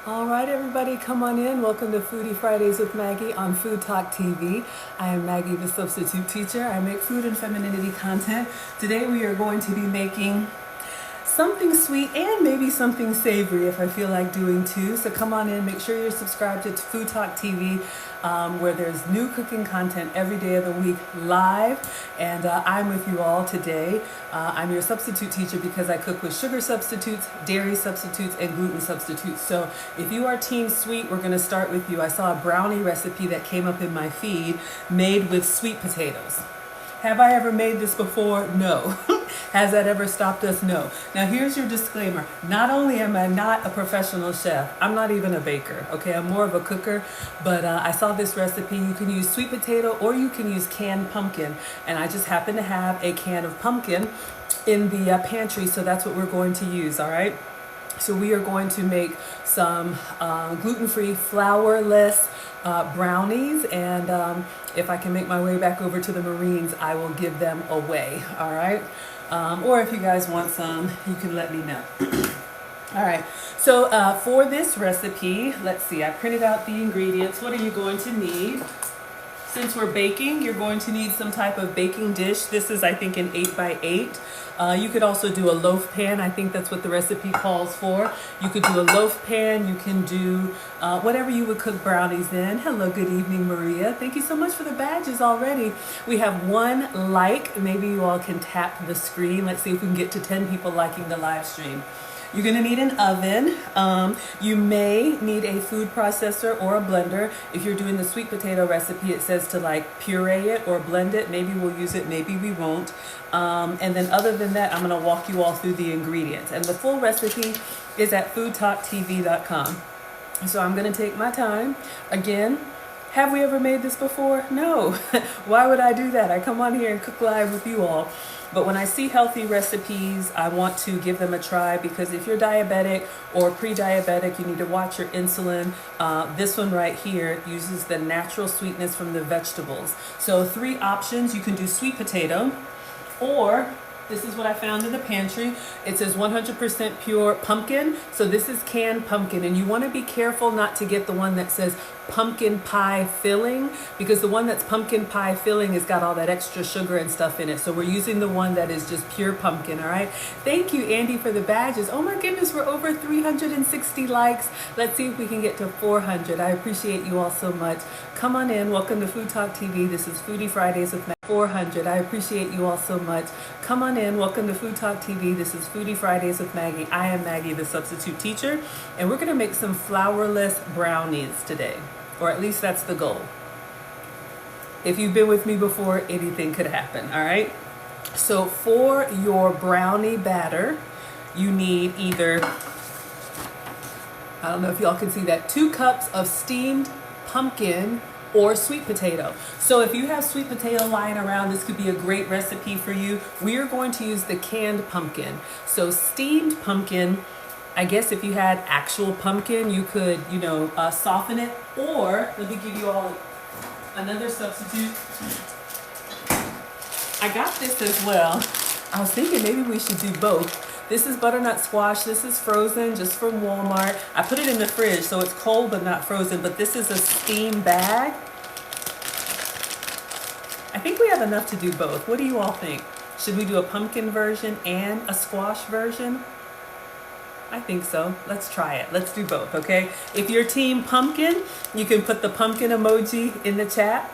All right, everybody, come on in. Welcome to Foodie Fridays with Maggie on FoodtokTV. I am Maggie the Substitute Teacher. I make food and femininity content. Today we are going to be making something sweet and maybe something savory if I feel like doing two. So come on in, make sure you're subscribed to FoodtokTV, where there's new cooking content every day of the week live. And I'm with you all today. I'm your substitute teacher because I cook with sugar substitutes, dairy substitutes, and gluten substitutes. So if you are team sweet, we're gonna start with you. I saw a brownie recipe that came up in my feed made with sweet potatoes. Have I ever made this before? No. Has that ever stopped us? No. Now here's your disclaimer. Not only am I not a professional chef, I'm not even a baker, okay? I'm more of a cooker, but I saw this recipe. You can use sweet potato or you can use canned pumpkin. And I just happen to have a can of pumpkin in the pantry, so that's what we're going to use, all right? So we are going to make some gluten-free, flourless brownies, and if I can make my way back over to the Marines, I will give them away, all right? Or if you guys want some, you can let me know. All right, so for this recipe, let's see, I printed out the ingredients. What are you going to need? Since we're baking, you're going to need some type of baking dish. This is, I think, an 8x8. You could also do a loaf pan. I think that's what the recipe calls for. You could do a loaf pan. You can do whatever you would cook brownies in. Hello, good evening, Maria. Thank you so much for the badges already. We have one like. Maybe you all can tap the screen. Let's see if we can get to 10 people liking the live stream. You're gonna need an oven. You may need a food processor or a blender. If you're doing the sweet potato recipe, it says to like puree it or blend it. Maybe we'll use it, maybe we won't. And then other than that, I'm gonna walk you all through the ingredients. And the full recipe is at FoodtokTV.com. So I'm gonna take my time. Again, have we ever made this before? No. Why would I do that? I come on here and cook live with you all. But when I see healthy recipes, I want to give them a try, because if you're diabetic or pre-diabetic, you need to watch your insulin. This one right here uses the natural sweetness from the vegetables. So 3 options. You can do sweet potato, or this is what I found in the pantry. It says 100% pure pumpkin. So this is canned pumpkin, and you want to be careful not to get the one that says pumpkin pie filling, because the one that's pumpkin pie filling has got all that extra sugar and stuff in it. So we're using the one that is just pure pumpkin, all right? Thank you, Andy, for the badges. Oh my goodness, we're over 360 likes. Let's see if we can get to 400. I appreciate you all so much. Come on in. Welcome to FoodtokTV. This is Foodie Fridays with Maggie. 400. I appreciate you all so much. Come on in. Welcome to FoodtokTV. This is Foodie Fridays with Maggie. I am Maggie the Substitute Teacher, and we're going to make some flourless brownies today. Or at least that's the goal. If you've been with me before, anything could happen, all right? So for your brownie batter, you need either, I don't know if y'all can see that, 2 cups of steamed pumpkin or sweet potato. So if you have sweet potato lying around, this could be a great recipe for you. We are going to use the canned pumpkin. So steamed pumpkin, I guess if you had actual pumpkin, you could, soften it. Or, let me give you all another substitute. I got this as well. I was thinking maybe we should do both. This is butternut squash. This is frozen, just from Walmart. I put it in the fridge, so it's cold but not frozen, but this is a steam bag. I think we have enough to do both. What do you all think? Should we do a pumpkin version and a squash version? I think so. Let's try it. Let's do both, okay? If you're team pumpkin, you can put the pumpkin emoji in the chat.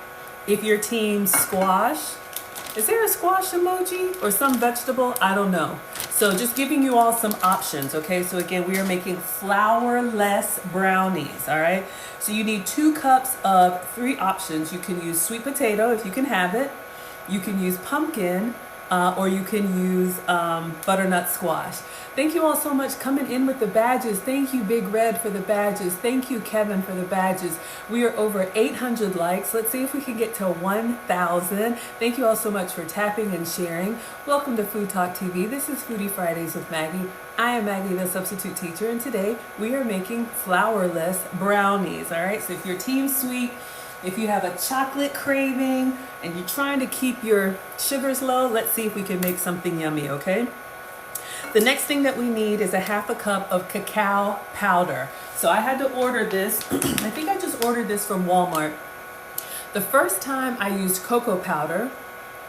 If you're team squash, is there a squash emoji or some vegetable? I don't know. So just giving you all some options, okay? So again, we are making flourless brownies, all right? So you need 2 cups of 3 options. You can use sweet potato if you can have it. You can use pumpkin, or you can use butternut squash. Thank you all so much coming in with the badges. Thank you, Big Red, for the badges. Thank you, Kevin, for the badges. We are over 800 likes. Let's see if we can get to 1,000. Thank you all so much for tapping and sharing. Welcome to FoodtokTV. This is Foodie Fridays with Maggie. I am Maggie the Substitute Teacher, and today we are making flourless brownies, all right? So if you're team sweet, if you have a chocolate craving and you're trying to keep your sugars low, let's see if we can make something yummy, okay? The next thing that we need is a 1/2 cup of cacao powder. So I had to order this. I think I just ordered this from Walmart. The first time I used cocoa powder,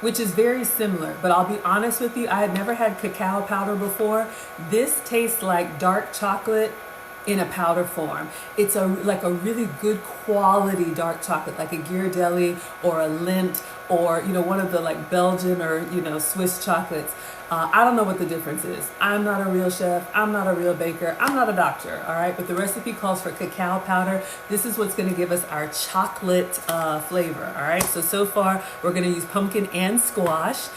which is very similar, but I'll be honest with you, I had never had cacao powder before. This tastes like dark chocolate in a powder form. It's like a really good quality dark chocolate, like a Ghirardelli or a Lindt, or one of the like Belgian or Swiss chocolates. I don't know what the difference is. I'm not a real chef. I'm not a real baker. I'm not a doctor. All right, but the recipe calls for cacao powder. This is what's going to give us our chocolate flavor. All right, so far we're going to use pumpkin and squash.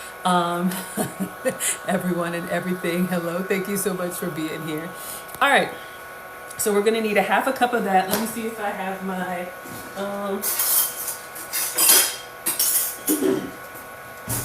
Everyone and everything, hello, thank you so much for being here. All right, so we're going to need a half a cup of that. Let me see if I have my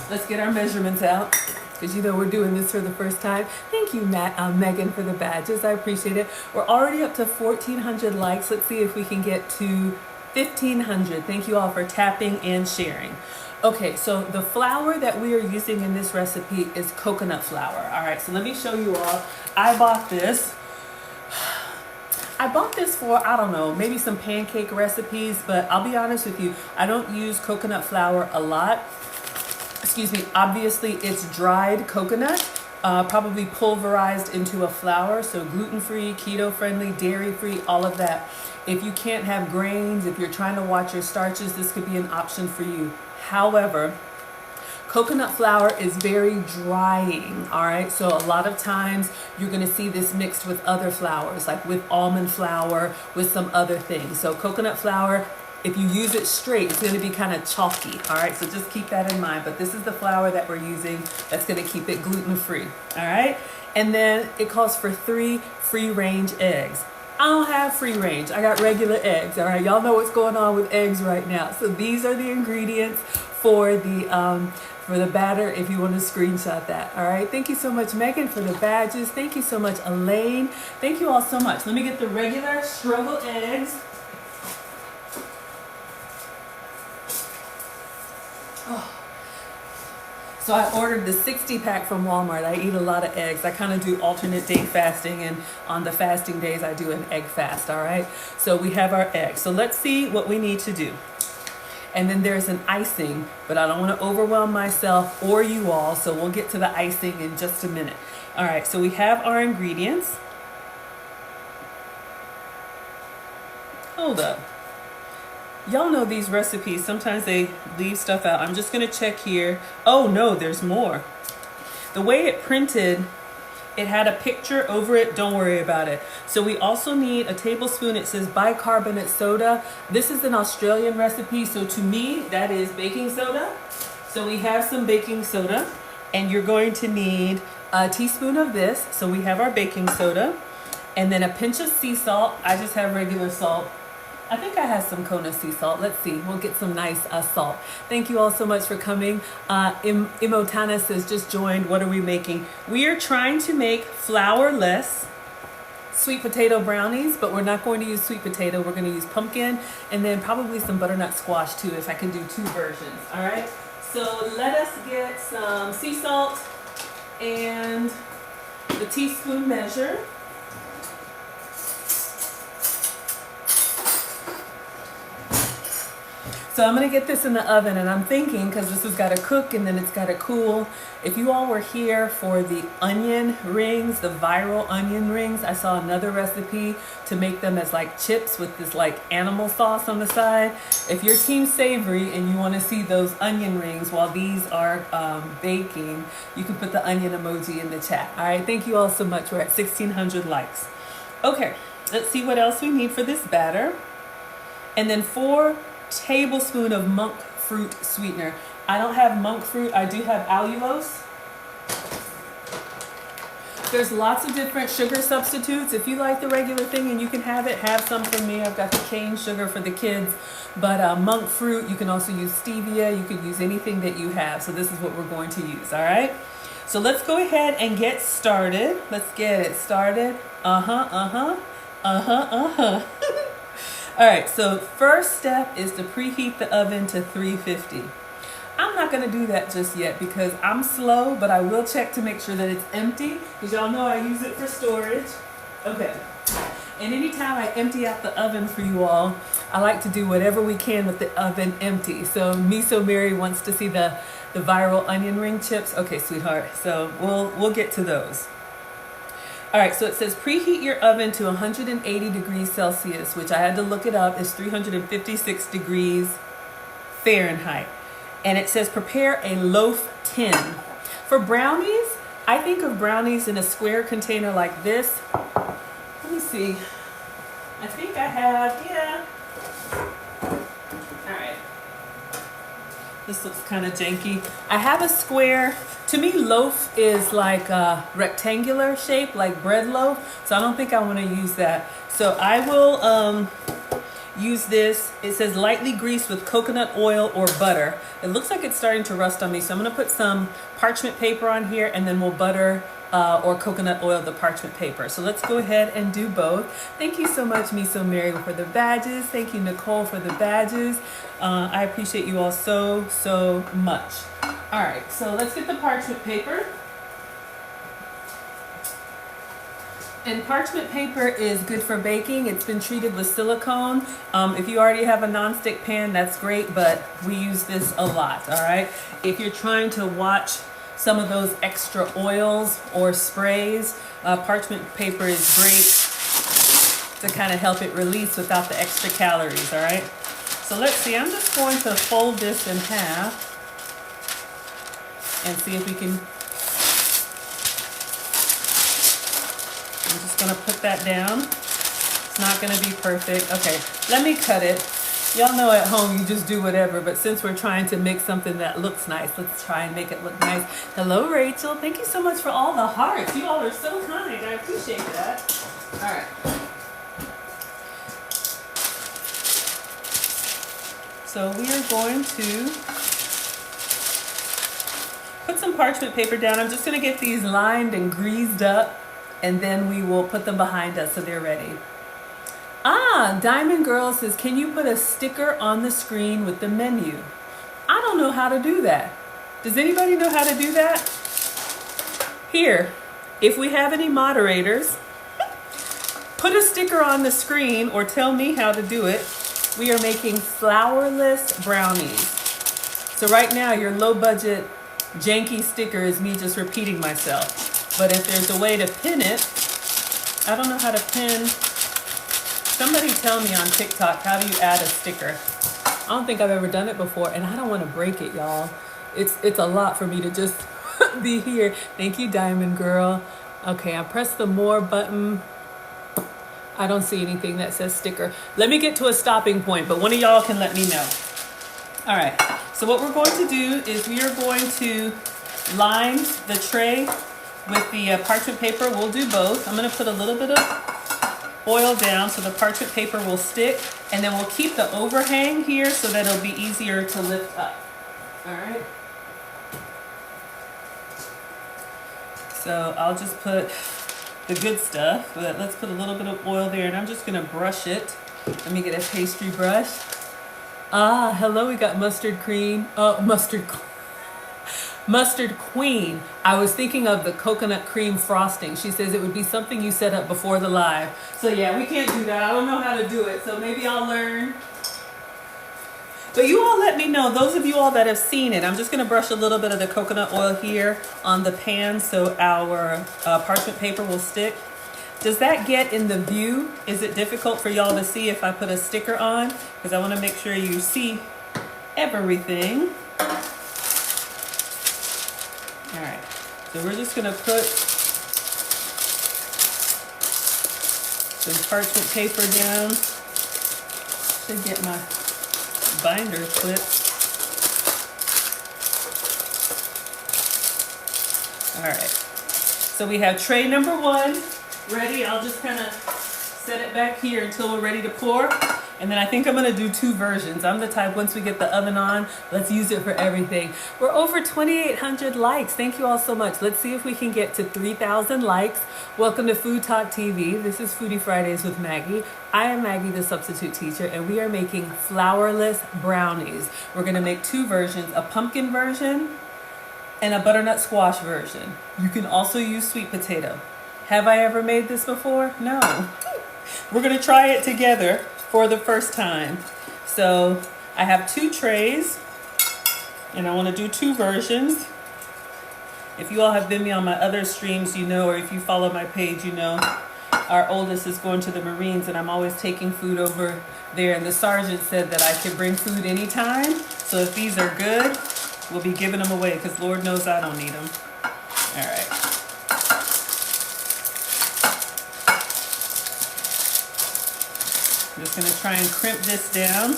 let's get our measurements out, because we're doing this for the first time. Thank you, Megan, for the badges. I appreciate it. We're already up to 1,400 likes. Let's see if we can get to 1,500. Thank you all for tapping and sharing. Okay, so the flour that we are using in this recipe is coconut flour. All right, so let me show you all. I bought this for, I don't know, maybe some pancake recipes, but I'll be honest with you, I don't use coconut flour a lot. Excuse me, obviously it's dried coconut, probably pulverized into a flour, so gluten-free, keto-friendly, dairy-free, all of that. If you can't have grains, if you're trying to watch your starches, this could be an option for you. However, coconut flour is very drying, all right? So a lot of times you're gonna see this mixed with other flours, like with almond flour, with some other things. So coconut flour, if you use it straight, it's gonna be kind of chalky, all right? So just keep that in mind. But this is the flour that we're using that's gonna keep it gluten-free, all right? And then it calls for 3 free-range eggs. I don't have free range, I got regular eggs, all right? Y'all know what's going on with eggs right now. So these are the ingredients for the batter, if you want to screenshot that. All right, thank you so much, Megan, for the badges. Thank you so much, Elaine. Thank you all so much. Let me get the regular struggle eggs. Oh. So I ordered the 60 pack from Walmart. I eat a lot of eggs. I kind of do alternate day fasting, and on the fasting days I do an egg fast, all right? So we have our eggs. So let's see what we need to do. And then there's an icing, but I don't want to overwhelm myself or you all, so we'll get to the icing in just a minute. All right, so we have our ingredients. Hold up. Y'all know these recipes, sometimes they leave stuff out. I'm just gonna check here. Oh no, there's more. The way it printed, it had a picture over it. Don't worry about it. So we also need a tablespoon. It says bicarbonate soda. This is an Australian recipe, so to me, that is baking soda. So we have some baking soda, and you're going to need a teaspoon of this. So we have our baking soda, and then a pinch of sea salt. I just have regular salt. I think I have some Kona sea salt. Let's see. We'll get some nice salt. Thank you all so much for coming. Imotana says, just joined. What are we making? We are trying to make flourless sweet potato brownies, but we're not going to use sweet potato. We're going to use pumpkin and then probably some butternut squash too, if I can do 2 versions. All right. So let us get some sea salt and the teaspoon measure. So I'm gonna get this in the oven, and I'm thinking, because this has got to cook and then it's got to cool. If you all were here for the onion rings, the viral onion rings, I saw another recipe to make them as like chips with this like animal sauce on the side. If you're team savory and you want to see those onion rings while these are baking, you can put the onion emoji in the chat. All right, thank you all so much. We're at 1,600 likes. Okay, let's see what else we need for this batter. And then 4 tablespoons of monk fruit sweetener. I don't have monk fruit. I do have allulose. There's lots of different sugar substitutes. If you like the regular thing and you can have it, have some for me. I've got the cane sugar for the kids, but monk fruit, you can also use stevia. You could use anything that you have. So this is what we're going to use, all right? So let's go ahead and get started. Let's get it started. All right, so first step is to preheat the oven to 350. I'm not gonna do that just yet because I'm slow, but I will check to make sure that it's empty, because y'all know I use it for storage. Okay, And anytime I empty out the oven for you all, I like to do whatever we can with the oven empty. So Miso Mary wants to see the viral onion ring chips. Okay, sweetheart, so we'll get to those. All right, so it says preheat your oven to 180 degrees Celsius, which I had to look it up, is 356 degrees Fahrenheit. And it says prepare a loaf tin. For brownies, I think of brownies in a square container like this. Let me see. I think I have, yeah. All right. This looks kind of janky. I have a square. To me, loaf is like a rectangular shape, like bread loaf. So I don't think I want to use that. So I will use this. It says lightly greased with coconut oil or butter. It looks like it's starting to rust on me. So I'm going to put some parchment paper on here, and then we'll butter or coconut oil the parchment paper. So let's go ahead and do both. Thank you so much, Miso Mary, for the badges. Thank you, Nicole, for the badges. I appreciate you all so, so much. All right, so let's get the parchment paper. And parchment paper is good for baking. It's been treated with silicone. If you already have a nonstick pan, that's great, but we use this a lot, all right? If you're trying to watch some of those extra oils or sprays, parchment paper is great to kind of help it release without the extra calories, all right? So let's see, I'm just going to fold this in half and see if we can. I'm just gonna put that down. It's not gonna be perfect. Okay, let me cut it. Y'all know at home you just do whatever, but since we're trying to make something that looks nice, let's try and make it look nice. Hello, Rachel. Thank you so much for all the hearts. You all are so kind. I appreciate that. All right. So we are going to put some parchment paper down. I'm just going to get these lined and greased up, and then we will put them behind us so they're ready. Diamond Girl says, can you put a sticker on the screen with the menu? I don't know how to do that. Does anybody know how to do that? Here, if we have any moderators, put a sticker on the screen or tell me how to do it. We are making flourless brownies. So right now, your low budget janky sticker is me just repeating myself. But if there's a way to pin it, I don't know how to pin. Somebody tell me on TikTok, how do you add a sticker? I don't think I've ever done it before, and I don't want to break it, y'all. It's a lot for me to just be here. Thank you, Diamond Girl. Okay, I pressed the more button. I don't see anything that says sticker. Let me get to a stopping point, but one of y'all can let me know. All right, so what we're going to do is we are going to line the tray with the parchment paper. We'll do both. I'm going to put a little bit of oil down so the parchment paper will stick, and then we'll keep the overhang here so that it'll be easier to lift up. All right. So I'll just put the good stuff, but let's put a little bit of oil there, and I'm just gonna brush it. Let me get a pastry brush. Hello, we got mustard cream. Mustard Queen. I was thinking of the coconut cream frosting. She says it would be something you set up before the live. So yeah, we can't do that. I don't know how to do it, so maybe I'll learn. But you all let me know, those of you all that have seen it. I'm just gonna brush a little bit of the coconut oil here on the pan so our parchment paper will stick. Does that get in the view? Is it difficult for y'all to see if I put a sticker on? Because I wanna make sure you see everything. All right, so we're just gonna put some parchment paper down. Should get my binder clips. All right, so we have tray number 1 ready. I'll just kind of set it back here until we're ready to pour. And then I think I'm gonna do 2 versions. I'm the type, once we get the oven on, let's use it for everything. We're over 2,800 likes. Thank you all so much. Let's see if we can get to 3,000 likes. Welcome to FoodtokTV. This is Foodie Fridays with Maggie. I am Maggie the Substitute Teacher, and we are making flourless brownies. We're gonna make 2 versions, a pumpkin version and a butternut squash version. You can also use sweet potato. Have I ever made this before? No. We're gonna try it together for the first time. So I have 2 trays and I wanna do 2 versions. If you all have been me on my other streams, you know, or if you follow my page, you know, our oldest is going to the Marines and I'm always taking food over there. And the sergeant said that I could bring food anytime. So if these are good, we'll be giving them away because Lord knows I don't need them. All right. I'm just gonna try and crimp this down.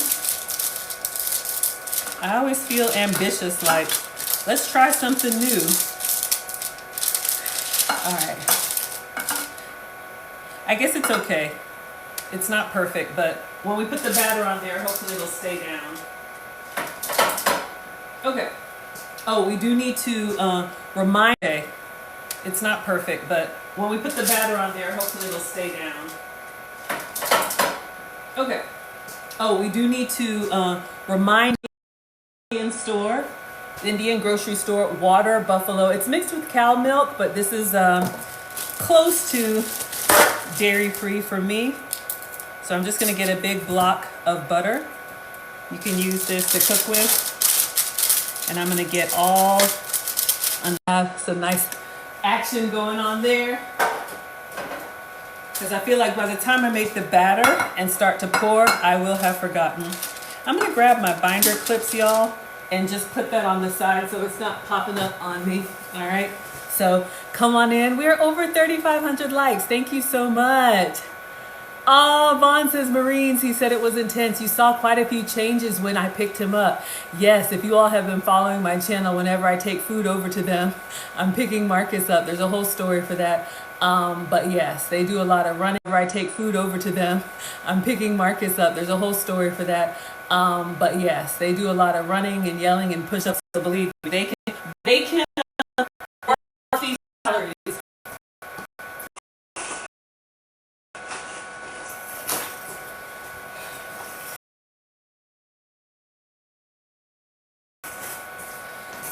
I always feel ambitious, like, let's try something new. All right. I guess it's okay. It's not perfect, but when we put the batter on there, hopefully it'll stay down. Okay. Oh, we do need to remind, okay, it's not perfect, but when we put the batter on there, hopefully it'll stay down. Okay. Oh, we do need to remind Indian store, Indian grocery store, water, buffalo. It's mixed with cow milk, but this is close to dairy-free for me. So I'm just gonna get a big block of butter. You can use this to cook with. And I'm gonna get all, and have some nice action going on there. Because I feel like by the time I make the batter and start to pour, I will have forgotten. I'm gonna grab my binder clips, y'all, and just put that on the side so it's not popping up on me, all right? So come on in. We're over 3,500 likes. Thank you so much. Oh, Vaughn says Marines. He said it was intense. You saw quite a few changes when I picked him up. Yes, if you all have been following my channel, whenever I take food over to them, I'm picking Marcus up. There's a whole story for that. But yes, they do a lot of running. Whenever I take food over to them, I'm picking Marcus up. There's a whole story for that. But yes, they do a lot of running and yelling and push-ups. So believe me, they can work these calories.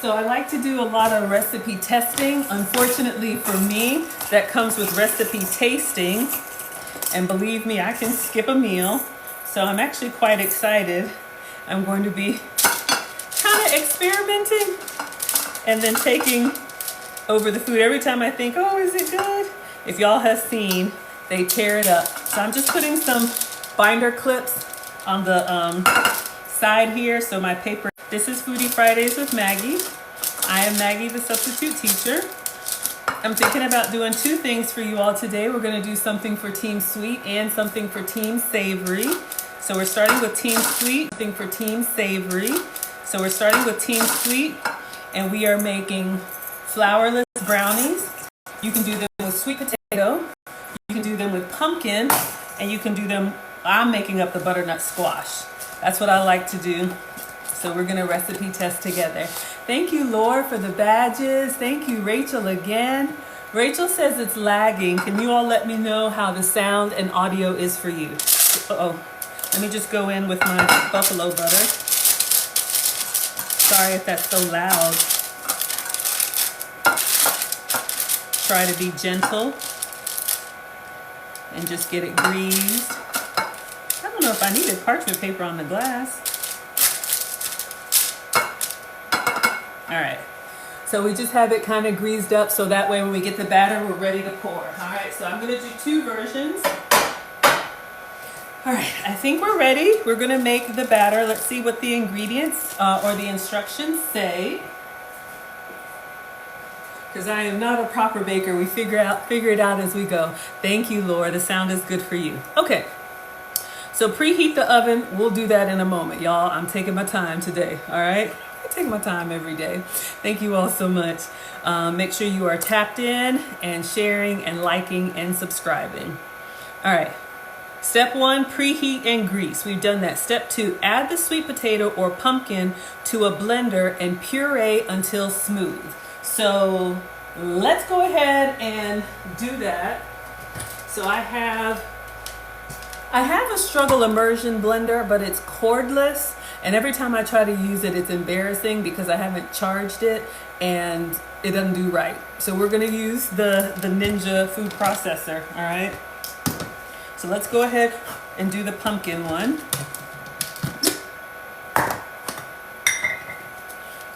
So I like to do a lot of recipe testing. Unfortunately for me, that comes with recipe tasting. And believe me, I can skip a meal. So I'm actually quite excited. I'm going to be kind of experimenting and then taking over the food. Every time I think, oh, is it good? If y'all have seen, they tear it up. So I'm just putting some binder clips on the side here. So my paper. This is Foodie Fridays with Maggie. I am Maggie the Substitute Teacher. I'm thinking about doing 2 things for you all today. We're going to do something for Team Sweet and something for Team Savory. So we're starting with Team Sweet, something for Team Savory. So we're starting with Team Sweet, and we are making flourless brownies. You can do them with sweet potato, you can do them with pumpkin, and you can do them, I'm making up the butternut squash. That's what I like to do. So we're gonna recipe test together. Thank you, Laura, for the badges. Thank you, Rachel, again. Rachel says it's lagging. Can you all let me know how the sound and audio is for you? Uh-oh. Let me just go in with my buffalo butter. Sorry if that's so loud. Try to be gentle and just get it greased. I don't know if I needed parchment paper on the glass. All right, so we just have it kind of greased up so that way when we get the batter, we're ready to pour. All right, so I'm gonna do 2 versions. All right, I think we're ready. We're gonna make the batter. Let's see what the ingredients or the instructions say. Because I am not a proper baker. We figure it out as we go. Thank you, Laura. The sound is good for you. Okay, so preheat the oven. We'll do that in a moment, y'all. I'm taking my time today, all right? I take my time every day. Thank you all so much. Make sure you are tapped in and sharing and liking and subscribing. All right. Step 1, preheat and grease. We've done that. Step 2, add the sweet potato or pumpkin to a blender and puree until smooth. So let's go ahead and do that. So I have a struggle immersion blender, but it's cordless. And every time I try to use it, it's embarrassing because I haven't charged it and it doesn't do right. So we're gonna use the Ninja food processor, all right? So let's go ahead and do the pumpkin one.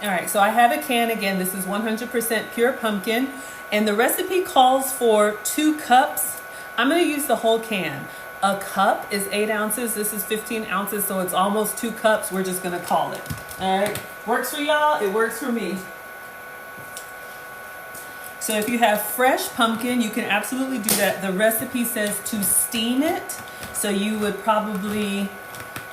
All right, so I have a can again. This is 100% pure pumpkin, and the recipe calls for 2 cups. I'm gonna use the whole can. A cup is 8 ounces. This is 15 ounces, so it's almost 2 cups. We're just gonna call it. All right, works for y'all, it works for me. So if you have fresh pumpkin, you can absolutely do that. The recipe says to steam it. So you would probably,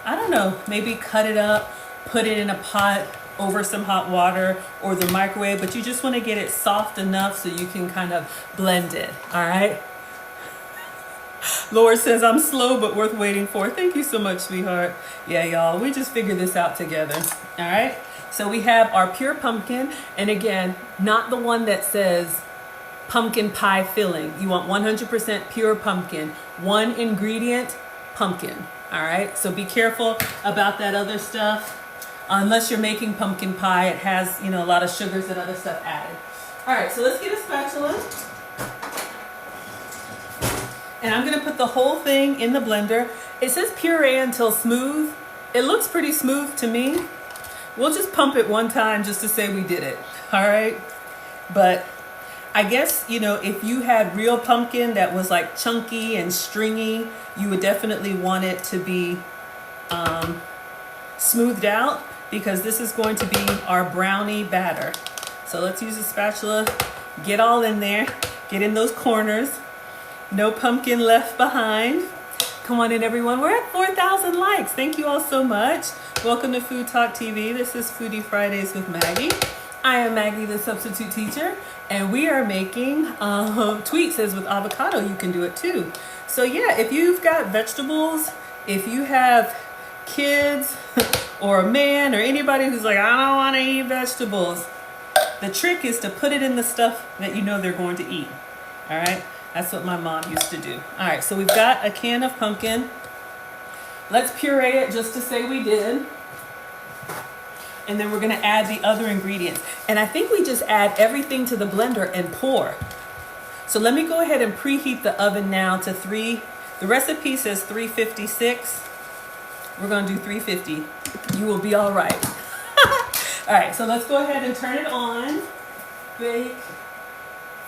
I don't know, maybe cut it up, put it in a pot over some hot water or the microwave, but you just want to get it soft enough so you can kind of blend it. All right. Laura says, I'm slow but worth waiting for. Thank you so much, sweetheart. Yeah, y'all, we just figured this out together. All right. So we have our pure pumpkin, and again, not the one that says pumpkin pie filling. You want 100% pure pumpkin. 1 ingredient, pumpkin. All right. So be careful about that other stuff. Unless you're making pumpkin pie, it has, you know, a lot of sugars and other stuff added. All right, so let's get a spatula. And I'm gonna put the whole thing in the blender. It says puree until smooth. It looks pretty smooth to me. We'll just pump it one time just to say we did it, all right? But I guess, you know, if you had real pumpkin that was like chunky and stringy, you would definitely want it to be smoothed out, because this is going to be our brownie batter. So let's use a spatula, get all in there, get in those corners. No pumpkin left behind. Come on in, everyone. We're at 4,000 likes. Thank you all so much. Welcome to Food Talk TV. This is Foodie Fridays with Maggie. I am Maggie the Substitute Teacher, and we are making Tweet says with avocado. You can do it too. So yeah, if you've got vegetables, if you have kids or a man or anybody who's like, I don't want to eat vegetables, the trick is to put it in the stuff that you know they're going to eat. All right, that's what my mom used to do. All right, so we've got a can of pumpkin. Let's puree it just to say we did, and then we're going to add the other ingredients. And I think we just add everything to the blender and pour. So let me go ahead and preheat the oven now to the recipe says 356. We're going to do 350. You will be all right. All right, so let's go ahead and turn it on. Bake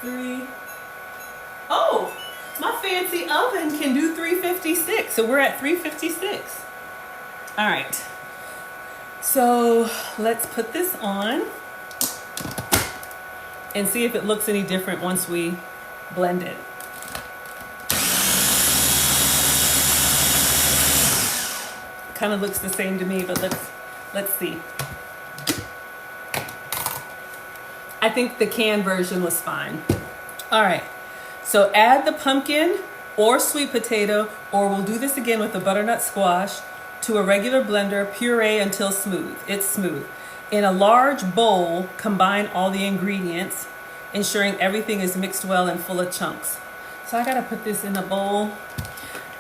3. Oh, my fancy oven can do 356. So we're at 356. All right. So let's put this on and see if it looks any different once we blend it. Kind of looks the same to me, but let's see. I think the canned version was fine. All right, so add the pumpkin or sweet potato, or we'll do this again with the butternut squash, to a regular blender, puree until smooth. It's smooth. In a large bowl, combine all the ingredients, ensuring everything is mixed well and full of chunks. So I gotta put this in a bowl.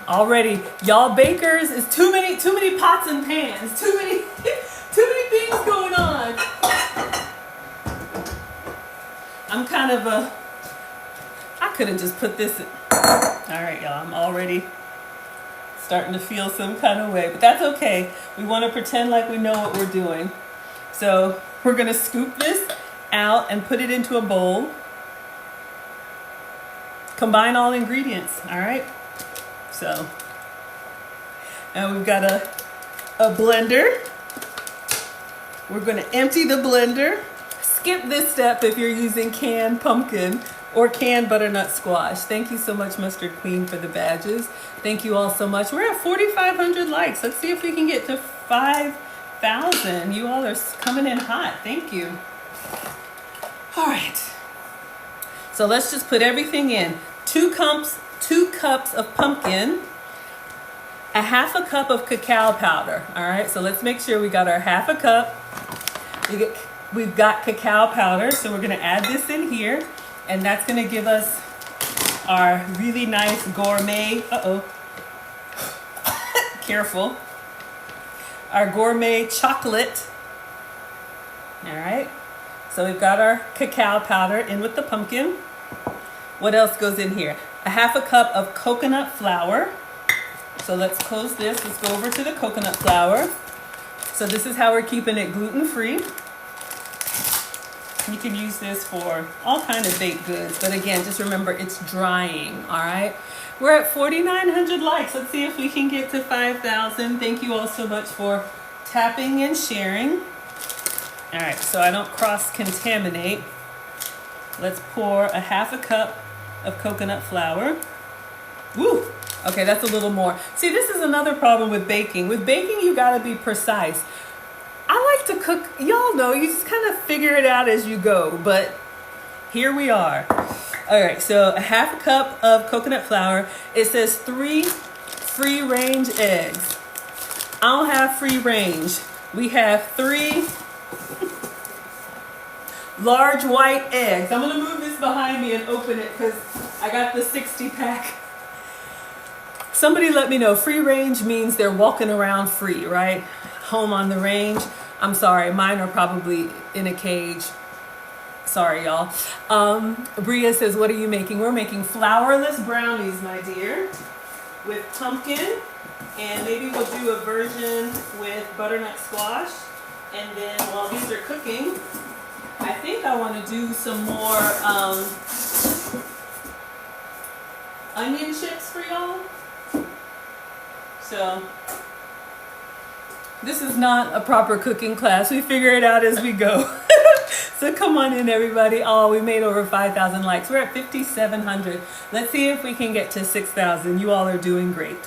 Already, y'all bakers, is too many pots and pans, too many things going on. I'm kind of I could have just put this in. All right, y'all, I'm already starting to feel some kind of way, but that's okay. We want to pretend like we know what we're doing. So we're gonna scoop this out and put it into a bowl. Combine all ingredients, all right? So, and we've got a blender. We're going to empty the blender. Skip this step if you're using canned pumpkin or canned butternut squash. Thank you so much, Mustard Queen, for the badges. Thank you all so much. We're at 4,500 likes. Let's see if we can get to 5,000. You all are coming in hot. Thank you. All right. So let's just put everything in. 2 cups of pumpkin, a half a cup of cacao powder. All right, so let's make sure we got our half a cup. We've got cacao powder, so we're gonna add this in here, and that's gonna give us our really nice gourmet, careful, our gourmet chocolate. All right, so we've got our cacao powder in with the pumpkin. What else goes in here? A half a cup of coconut flour. So let's close this. Let's go over to the coconut flour. So this is how we're keeping it gluten-free. You can use this for all kind of baked goods, but again, just remember it's drying, all right? We're at 4,900 likes. Let's see if we can get to 5,000. Thank you all so much for tapping and sharing. All right, so I don't cross-contaminate. Let's pour a half a cup of coconut flour. Woo! Okay, that's a little more. See, this is another problem with baking. With baking, you gotta be precise. I like to cook, y'all know, you just kind of figure it out as you go, but here we are. All right, so a half a cup of coconut flour. It says 3 free-range eggs. I don't have free range. We have 3 large white eggs. I'm gonna move this behind me and open it because I got the 60-pack. Somebody let me know, free range means they're walking around free, right? Home on the range. I'm sorry, mine are probably in a cage. Sorry, y'all. Bria says, what are you making? We're making flourless brownies, my dear, with pumpkin, and maybe we'll do a version with butternut squash. And then while these are cooking, I think I want to do some more onion chips for y'all. So this is not a proper cooking class. We figure it out as we go. So come on in, everybody. Oh, we made over 5,000 likes. We're at 5,700. Let's see if we can get to 6,000. You all are doing great.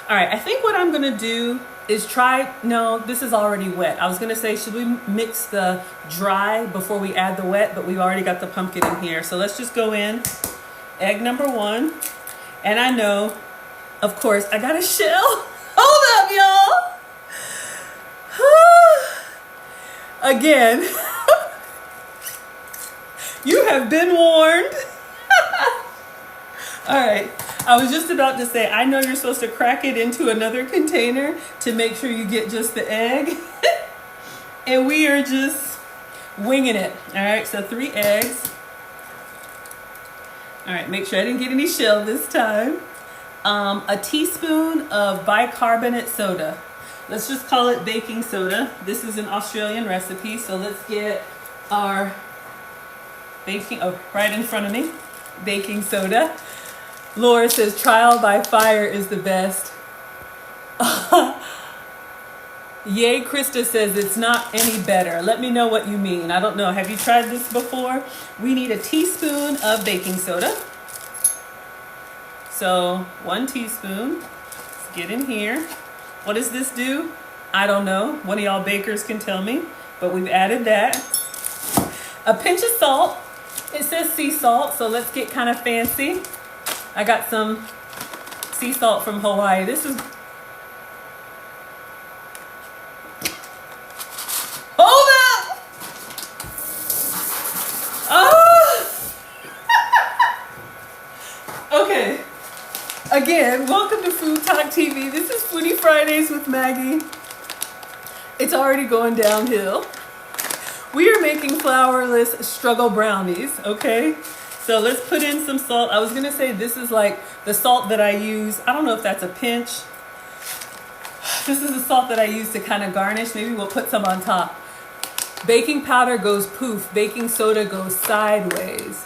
All right, I think what I'm gonna do is no, this is already wet. I was gonna say, should we mix the dry before we add the wet, but we've already got the pumpkin in here. So let's just go in, egg number 1. And I know, of course, I got a shell. Hold up, y'all. Again, you have been warned. All right, I was just about to say, I know you're supposed to crack it into another container to make sure you get just the egg. And we are just winging it. All right, so 3 eggs. All right, make sure I didn't get any shell this time. A teaspoon of bicarbonate soda. Let's just call it baking soda. This is an Australian recipe, so let's get our baking, right in front of me, baking soda. Laura says trial by fire is the best. Yay, Krista says it's not any better. Let me know what you mean. I don't know. Have you tried this before? We need a teaspoon of baking soda. So 1 teaspoon. Let's get in here. What does this do? I don't know. One of y'all bakers can tell me, but we've added that. A pinch of salt. It says sea salt, so let's get kind of fancy. I got some sea salt from Hawaii. This is... Hold up! Oh! Okay. Again, welcome to FoodtokTV. This is Foodie Fridays with Maggie. It's already going downhill. We are making flourless struggle brownies, okay? So let's put in some salt. I was gonna say this is like the salt that I use. I don't know if that's a pinch. This is the salt that I use to kind of garnish. Maybe we'll put some on top. Baking powder goes poof. Baking soda goes sideways.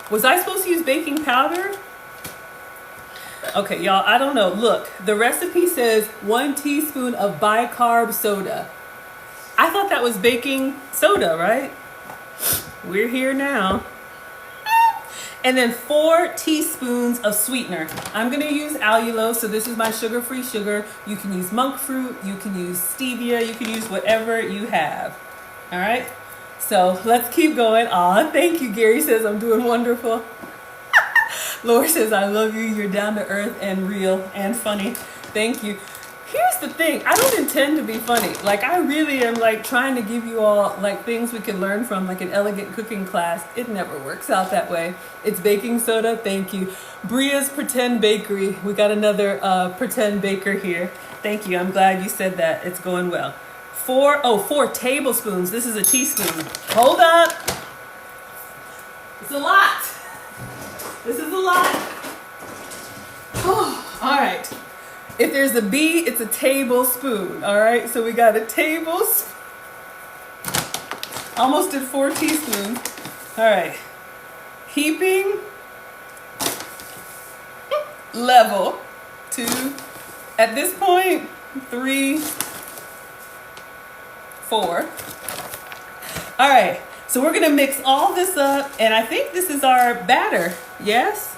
Was I supposed to use baking powder? Okay, y'all, I don't know. Look, the recipe says 1 teaspoon of bicarb soda. I thought that was baking soda, right? We're here now. And then 4 teaspoons of sweetener. I'm gonna use allulose, so this is my sugar-free sugar. You can use monk fruit, you can use stevia, you can use whatever you have. All right, so let's keep going. Aw, thank you, Gary says I'm doing wonderful. Laura says, I love you, you're down to earth and real and funny. Thank you. Here's the thing, I don't intend to be funny. Like, I really am like trying to give you all like things we can learn from, like an elegant cooking class. It never works out that way. It's baking soda, thank you. Bria's Pretend Bakery. We got another pretend baker here. Thank you, I'm glad you said that. It's going well. 4 tablespoons. This is a teaspoon. Hold up. It's a lot. This is a lot. Oh, all right. If there's a B, it's a tablespoon. All right, so we got a tablespoon. Almost did 4 teaspoons. All right. Heaping. Level. 2. At this point, 3, 4. All right. So we're gonna mix all this up, and I think this is our batter. Yes?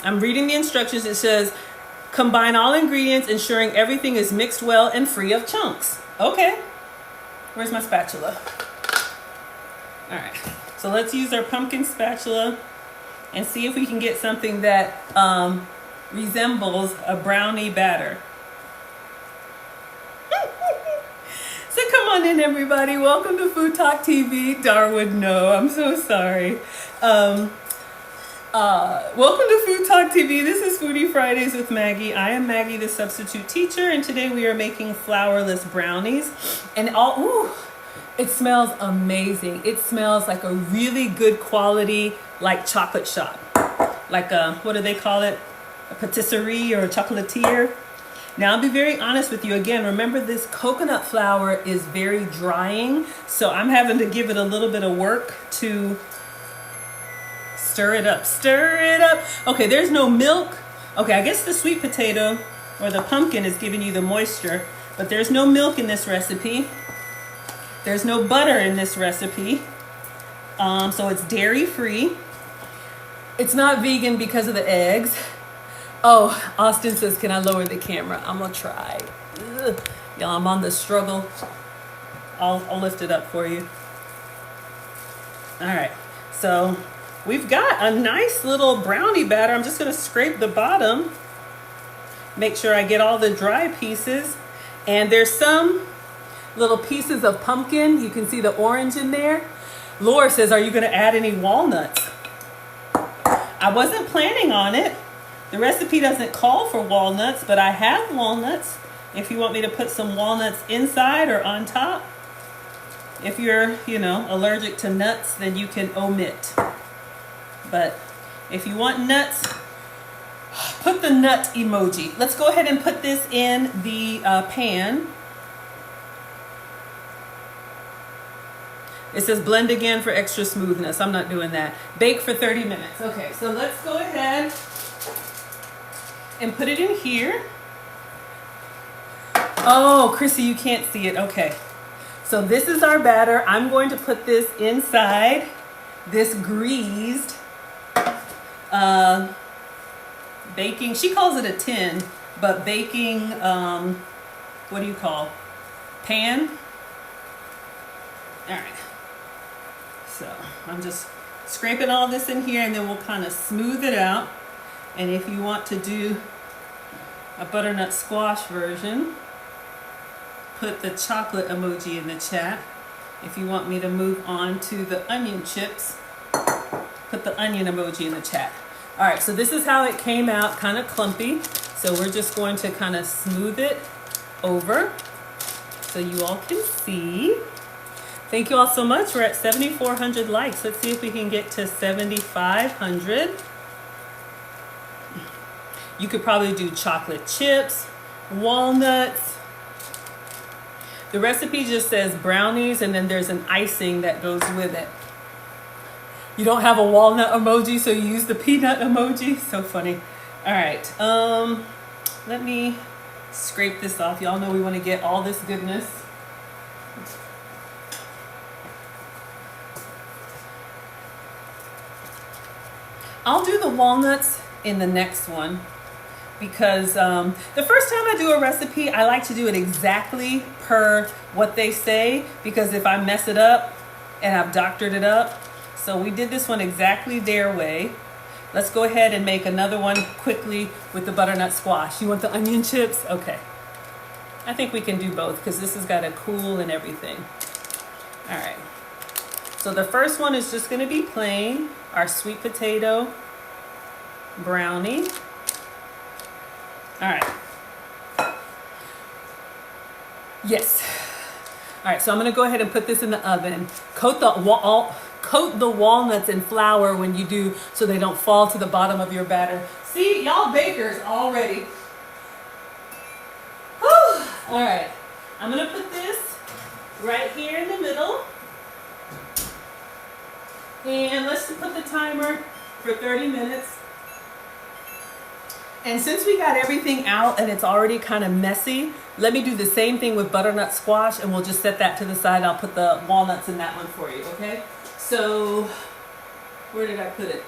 I'm reading the instructions. It says, combine all ingredients, ensuring everything is mixed well and free of chunks. Okay. Where's my spatula? All right. So let's use our pumpkin spatula and see if we can get something that resembles a brownie batter. So come on in, everybody. Welcome to Food Talk TV. Darwood, no, I'm so sorry. Welcome to Food Talk TV. This is Foodie Fridays with Maggie. I am Maggie the Substitute Teacher, and today we are making flourless brownies. And it smells amazing. It smells like a really good quality, like chocolate shop. Like a, what do they call it? A patisserie or a chocolatier. Now, I'll be very honest with you. Again, remember this coconut flour is very drying, so I'm having to give it a little bit of work to stir it up. Stir it up. Okay, there's no milk. Okay, I guess the sweet potato or the pumpkin is giving you the moisture, but there's no milk in this recipe. There's no butter in this recipe, so it's dairy free. It's not vegan because of the eggs. Oh, Austin says, can I lower the camera? I'm gonna try. Ugh. Y'all, I'm on the struggle. I'll lift it up for you. All right, so we've got a nice little brownie batter. I'm just gonna scrape the bottom, make sure I get all the dry pieces. And there's some little pieces of pumpkin. You can see the orange in there. Laura says, are you gonna add any walnuts? I wasn't planning on it. The recipe doesn't call for walnuts, but I have walnuts. If you want me to put some walnuts inside or on top. If you're, allergic to nuts, then you can omit. But if you want nuts, put the nut emoji. Let's go ahead and put this in the pan. It says blend again for extra smoothness. I'm not doing that. Bake for 30 minutes. Okay, so let's go ahead and put it in here. Oh, Chrissy, you can't see it. Okay. So this is our batter. I'm going to put this inside this greased baking, she calls it a tin, but baking, what do you call? Pan? All right. So I'm just scraping all this in here, and then we'll kind of smooth it out. And if you want to do a butternut squash version, put the chocolate emoji in the chat. If you want me to move on to the onion chips, put the onion emoji in the chat. All right, so this is how it came out, kind of clumpy. So we're just going to kind of smooth it over so you all can see. Thank you all so much. We're at 7,400 likes. Let's see if we can get to 7,500. You could probably do chocolate chips, walnuts. The recipe just says brownies, and then there's an icing that goes with it. You don't have a walnut emoji, so you use the peanut emoji. So funny. All right, let me scrape this off. Y'all know we want to get all this goodness. I'll do the walnuts in the next one, because the first time I do a recipe, I like to do it exactly per what they say, because if I mess it up and I've doctored it up. So we did this one exactly their way. Let's go ahead and make another one quickly with the butternut squash. You want the onion chips? Okay. I think we can do both because this has got to cool and everything. All right. So the first one is just going to be plain, our sweet potato brownie. All right. Yes. All right, so I'm going to go ahead and put this in the oven. Coat the walnuts in flour when you do, so they don't fall to the bottom of your batter. See, y'all bakers already. Whew. All right, I'm gonna put this right here in the middle. And let's put the timer for 30 minutes. And since we got everything out and it's already kind of messy, let me do the same thing with butternut squash, and we'll just set that to the side. I'll put the walnuts in that one for you, okay? So, where did I put it?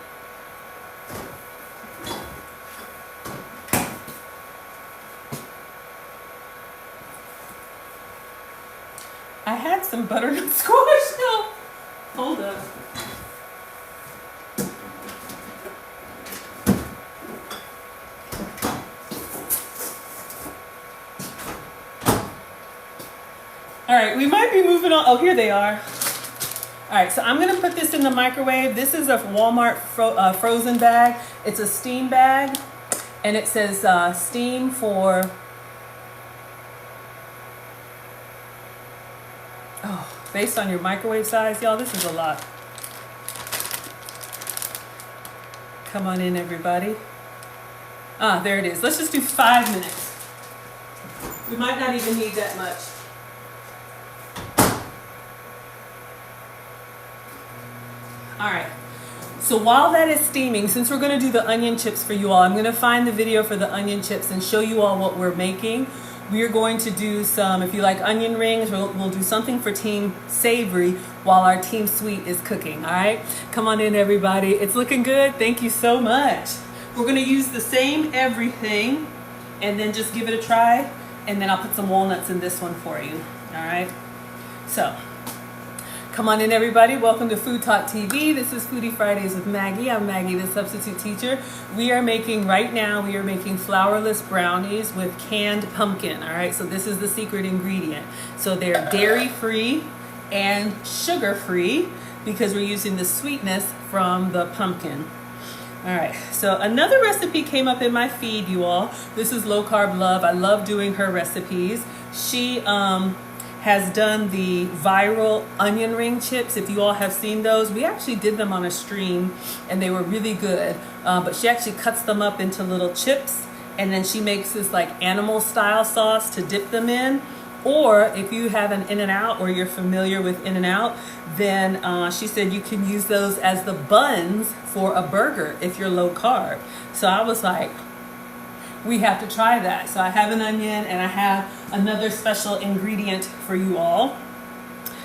I had some butternut squash. No, hold up. All right, we might be moving on. Oh, here they are. All right, so I'm gonna put this in the microwave. This is a Walmart frozen bag. It's a steam bag, and it says steam for, based on your microwave size, y'all, this is a lot. Come on in, everybody. There it is. Let's just do 5 minutes. We might not even need that much. All right, so while that is steaming, since we're gonna do the onion chips for you all, I'm gonna find the video for the onion chips and show you all what we're making. We are going to do some, if you like onion rings, we'll do something for Team Savory while our Team Sweet is cooking, all right? Come on in, everybody. It's looking good. Thank you so much. We're gonna use the same everything and then just give it a try, and then I'll put some walnuts in this one for you, all right? So, come on in, everybody. Welcome to Food Talk TV. This is Foodie Fridays with Maggie. I'm Maggie the Substitute Teacher. We are making flourless brownies with canned pumpkin. All right, so this is the secret ingredient. So they're dairy-free and sugar-free because we're using the sweetness from the pumpkin. All right, so another recipe came up in my feed, you all. This is Low Carb Love. I love doing her recipes. She has done the viral onion ring chips. If you all have seen those, we actually did them on a stream and they were really good. But she actually cuts them up into little chips, and then she makes this like animal style sauce to dip them in. Or if you have an In-N-Out or you're familiar with In-N-Out, then she said you can use those as the buns for a burger if you're low carb. So I was like, we have to try that. So I have an onion and I have another special ingredient for you all.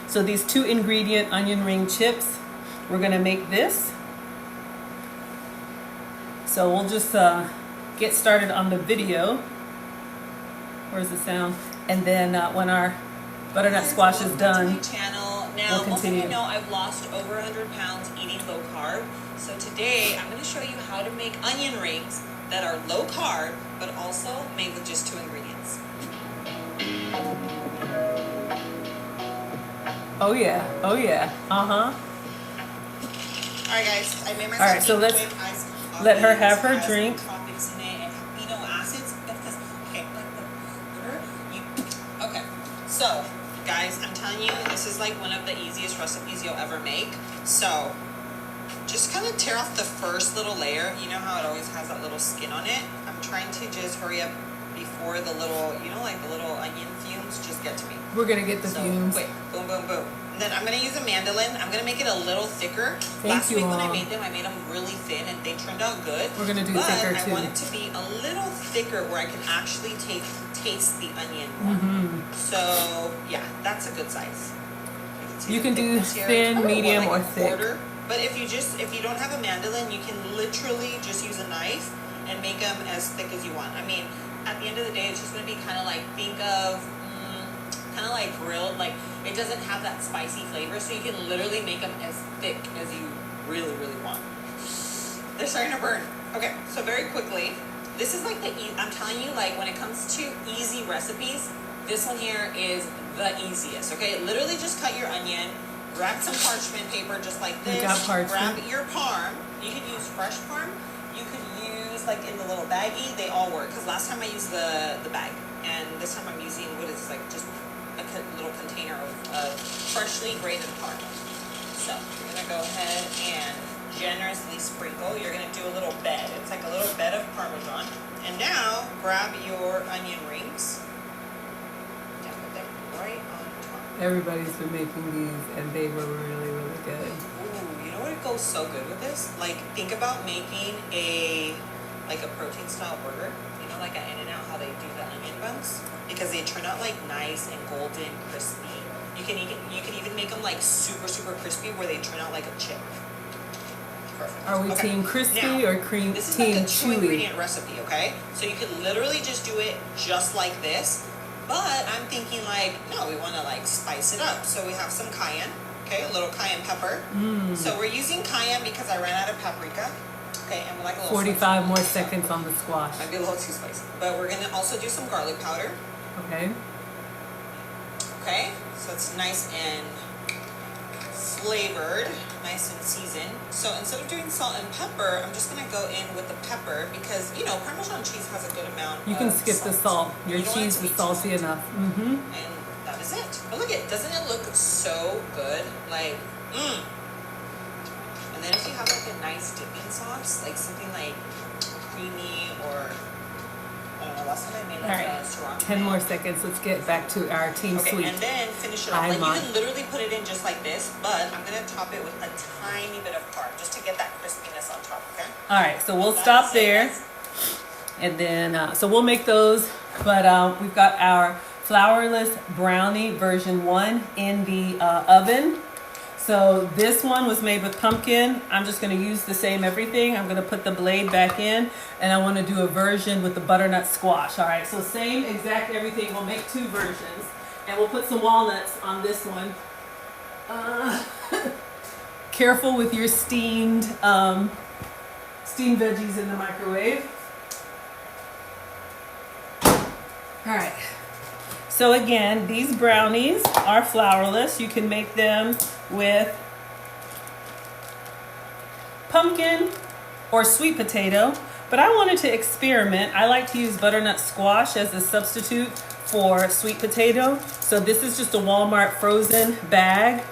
So these 2 ingredient onion ring chips, we're gonna make this. So we'll just get started on the video. Where's the sound? And then when our butternut squash is done, Now, we'll continue. most of you know I've lost over 100 pounds eating low carb. So today I'm gonna show you how to make onion rings that are low carb, but also made with just 2 ingredients. Oh yeah, oh yeah, All right, guys, I made myself. All right, so let's let her have her drink. Tropics in it and amino acids. Okay, so guys, I'm telling you, this is like one of the easiest recipes you'll ever make. So just kind of tear off the first little layer. You know how it always has that little skin on it? I'm trying to just hurry up before the little, you know, like the little onion fumes just get to me. We're gonna get the fumes. Wait, boom, boom, boom. And then I'm gonna use a mandolin. I'm gonna make it a little thicker. Last week when I made them really thin and they turned out good. We're gonna do thicker too. I want it to be a little thicker where I can actually taste the onion one. So yeah, that's a good size. You can do thin, medium, or thick. But if you don't have a mandolin, you can literally just use a knife and make them as thick as you want. I mean, at the end of the day, it's just gonna be kind of like, think of kind of like grilled. Like, it doesn't have that spicy flavor, so you can literally make them as thick as you really, really want. They're starting to burn. Okay, so very quickly, this is like I'm telling you, like when it comes to easy recipes, this one here is the easiest. Okay, literally just cut your onion. Grab some parchment paper just like this. Grab your parm. You can use fresh parm. You can use like in the little baggie. They all work. Because last time I used the bag. And this time I'm using, what is this, like just a little container of freshly grated parm. So you're going to go ahead and generously sprinkle circle. You're gonna do a little bed. It's like a little bed of Parmesan. And now grab your onion rings. And put them right on top. Everybody's been making these and they were really, really good. Ooh, you know what goes so good with this? Like, think about making a protein style burger. You know, like at In-N-Out, how they do the onion buns? Because they turn out like nice and golden, crispy. You can even make them like super, super crispy where they turn out like a chip. Perfect. Are we team crispy now, or this is team like a chewy? 2-ingredient recipe, okay? So you could literally just do it just like this. But I'm thinking like, no, we want to like spice it up. So we have some cayenne, okay, a little cayenne pepper. So we're using cayenne because I ran out of paprika. Okay, and we like a little 45 more seconds on the squash. Might be a little too spicy. But we're gonna also do some garlic powder. Okay. Okay, so it's nice and flavored, nice and seasoned. So instead of doing salt and pepper, I'm just gonna go in with the pepper because, you know, Parmesan cheese has a good amount You can skip the salt. Your You don't want it cheese to be is too salty salty. enough. And that is it. But look doesn't it look so good? Like, And then if you have like a nice dipping sauce, like something like creamy or, I don't know, last time I made like a sriracha. 10 more seconds. Let's get back to our team Okay, sweet. and then finish it off. Like, you can literally put it in just like this, but I'm going to top it with a tiny bit of carb just to get that crispiness on top, okay? All right, so we'll stop there. And then, so we'll make those, but we've got our Flourless Brownie version 1 in the oven. So this one was made with pumpkin. I'm just going to use the same everything. I'm going to put the blade back in, and I want to do a version with the butternut squash. All right, so same exact everything. We'll make 2 versions, and we'll put some walnuts on this one. Careful with your steamed veggies in the microwave. All right. So again, these brownies are flourless. You can make them with pumpkin or sweet potato, but I wanted to experiment. I like to use butternut squash as a substitute for sweet potato. So this is just a Walmart frozen bag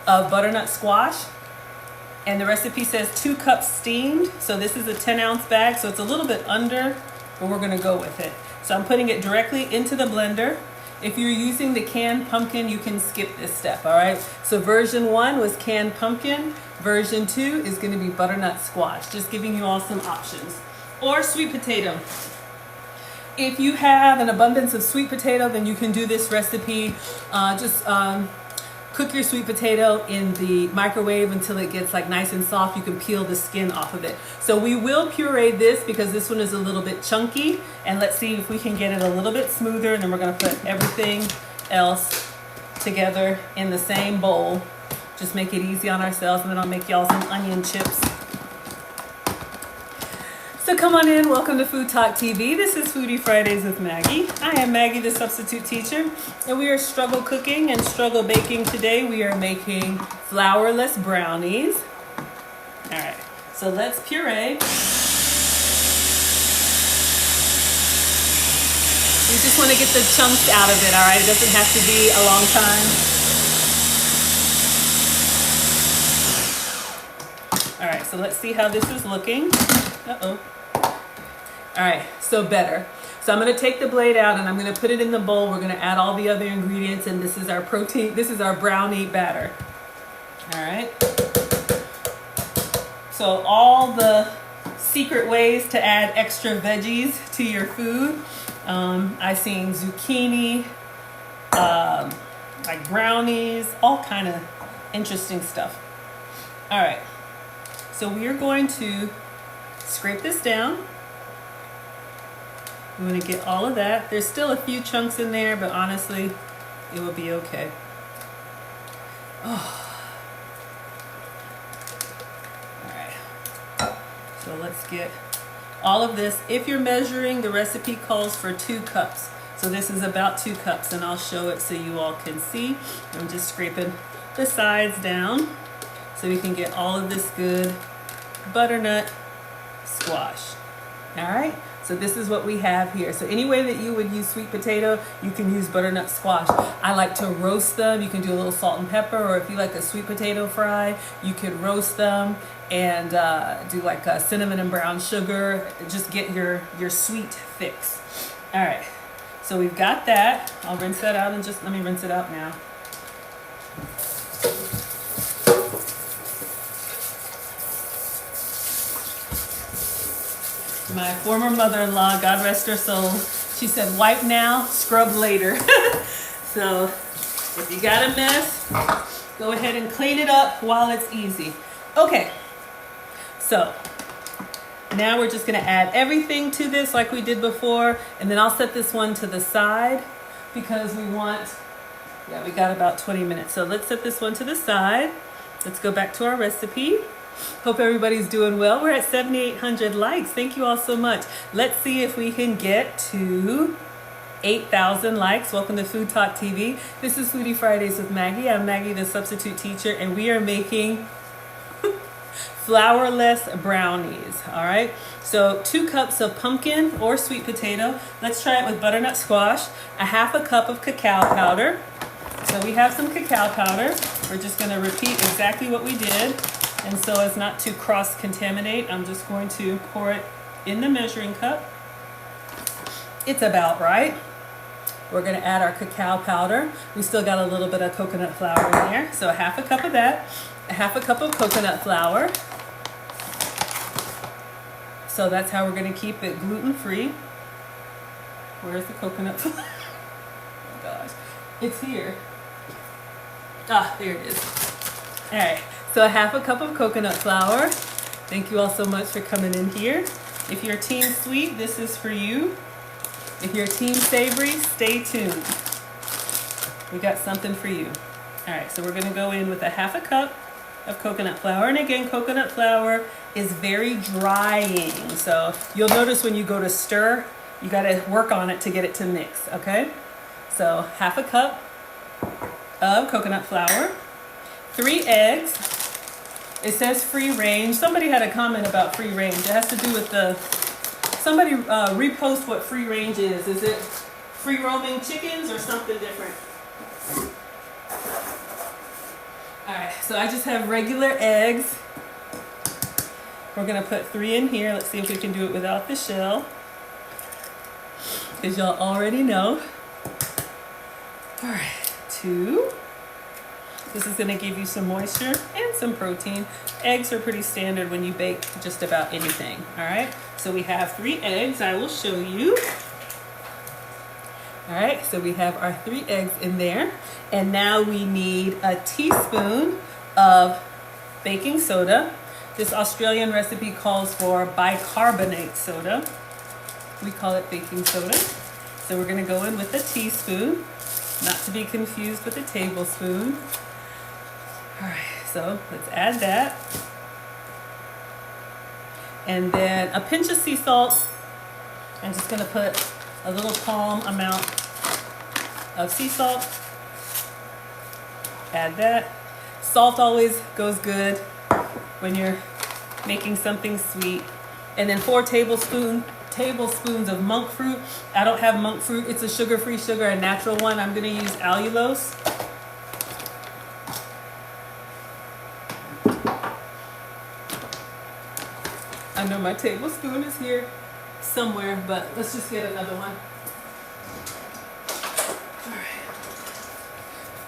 of butternut squash. And the recipe says 2 cups steamed. So this is a 10-ounce bag, so it's a little bit under, but we're gonna go with it. So I'm putting it directly into the blender. If you're using the canned pumpkin, you can skip this step, all right? So version 1 was canned pumpkin. Version 2 is gonna be butternut squash, just giving you all some options. Or sweet potato. If you have an abundance of sweet potato, then you can do this recipe. Cook your sweet potato in the microwave until it gets like nice and soft. You can peel the skin off of it. So we will puree this because this one is a little bit chunky. And let's see if we can get it a little bit smoother. And then we're gonna put everything else together in the same bowl. Just make it easy on ourselves, and then I'll make y'all some onion chips. So come on in, welcome to Food Talk TV. This is Foodie Fridays with Maggie. I am Maggie the Substitute Teacher, and we are struggle cooking and struggle baking today. We are making flourless brownies. All right, so let's puree. You just want to get the chunks out of it, all right? It doesn't have to be a long time. All right, so let's see how this is looking. Uh-oh. All right, so better. So I'm gonna take the blade out and I'm gonna put it in the bowl. We're gonna add all the other ingredients, and this is our brownie batter. All right. So all the secret ways to add extra veggies to your food. I've seen zucchini, like brownies, all kind of interesting stuff. All right. So we are going to scrape this down. I'm going to get all of that. There's still a few chunks in there, but honestly, it will be okay. Oh. All right. So let's get all of this. If you're measuring, the recipe calls for 2 cups. So this is about 2 cups, and I'll show it so you all can see. I'm just scraping the sides down so we can get all of this good butternut squash. All right, So this is what we have here. So any way that you would use sweet potato, you can use butternut squash. I like to roast them. You can do a little salt and pepper, or if you like a sweet potato fry, you could roast them and do like a cinnamon and brown sugar. Just get your sweet fix. All right, so we've got that. I'll rinse that out and just let me rinse it out now. My former mother-in-law, God rest her soul, she said, wipe now, scrub later. So if you got a mess, go ahead and clean it up while it's easy. Okay, so now we're just gonna add everything to this like we did before, and then I'll set this one to the side because we got about 20 minutes. So let's set this one to the side. Let's go back to our recipe. Hope everybody's doing well. We're at 7,800 likes. Thank you all so much. Let's see if we can get to 8,000 likes. Welcome to Food Talk TV. This is Foodie Fridays with Maggie. I'm Maggie the Substitute Teacher, and we are making flourless brownies. All right, so 2 cups of pumpkin or sweet potato. Let's try it with butternut squash. A half a cup of cacao powder. So we have some cacao powder. We're just going to repeat exactly what we did. And so as not to cross-contaminate, I'm just going to pour it in the measuring cup. It's about right. We're going to add our cacao powder. We still got a little bit of coconut flour in there. So a half a cup of that, a half a cup of coconut flour. So that's how we're going to keep it gluten-free. Where's the coconut flour? Oh my gosh, it's here. Ah, there it is. All right. So a half a cup of coconut flour. Thank you all so much for coming in here. If you're team sweet, this is for you. If you're team savory, stay tuned. We got something for you. All right, so we're gonna go in with a half a cup of coconut flour. And again, coconut flour is very drying. So you'll notice when you go to stir, you gotta work on it to get it to mix, okay? So half a cup of coconut flour, 3 eggs. It says free range. Somebody had a comment about free range. It has to do with somebody repost what free range is. Is it free roaming chickens or something different? All right, so I just have regular eggs. We're gonna put 3 in here. Let's see if we can do it without the shell, because y'all already know. All right, 2. This is gonna give you some moisture and some protein. Eggs are pretty standard when you bake just about anything, all right? So we have 3 eggs, I will show you. All right, so we have our 3 eggs in there. And now we need a teaspoon of baking soda. This Australian recipe calls for bicarbonate soda. We call it baking soda. So we're gonna go in with a teaspoon, not to be confused with a tablespoon. All right, so let's add that. And then a pinch of sea salt. I'm just gonna put a little palm amount of sea salt. Add that. Salt always goes good when you're making something sweet. And then 4 tablespoons of monk fruit. I don't have monk fruit. It's a sugar-free sugar, a natural one. I'm gonna use allulose. I know my tablespoon is here somewhere, but let's just get another one. All right.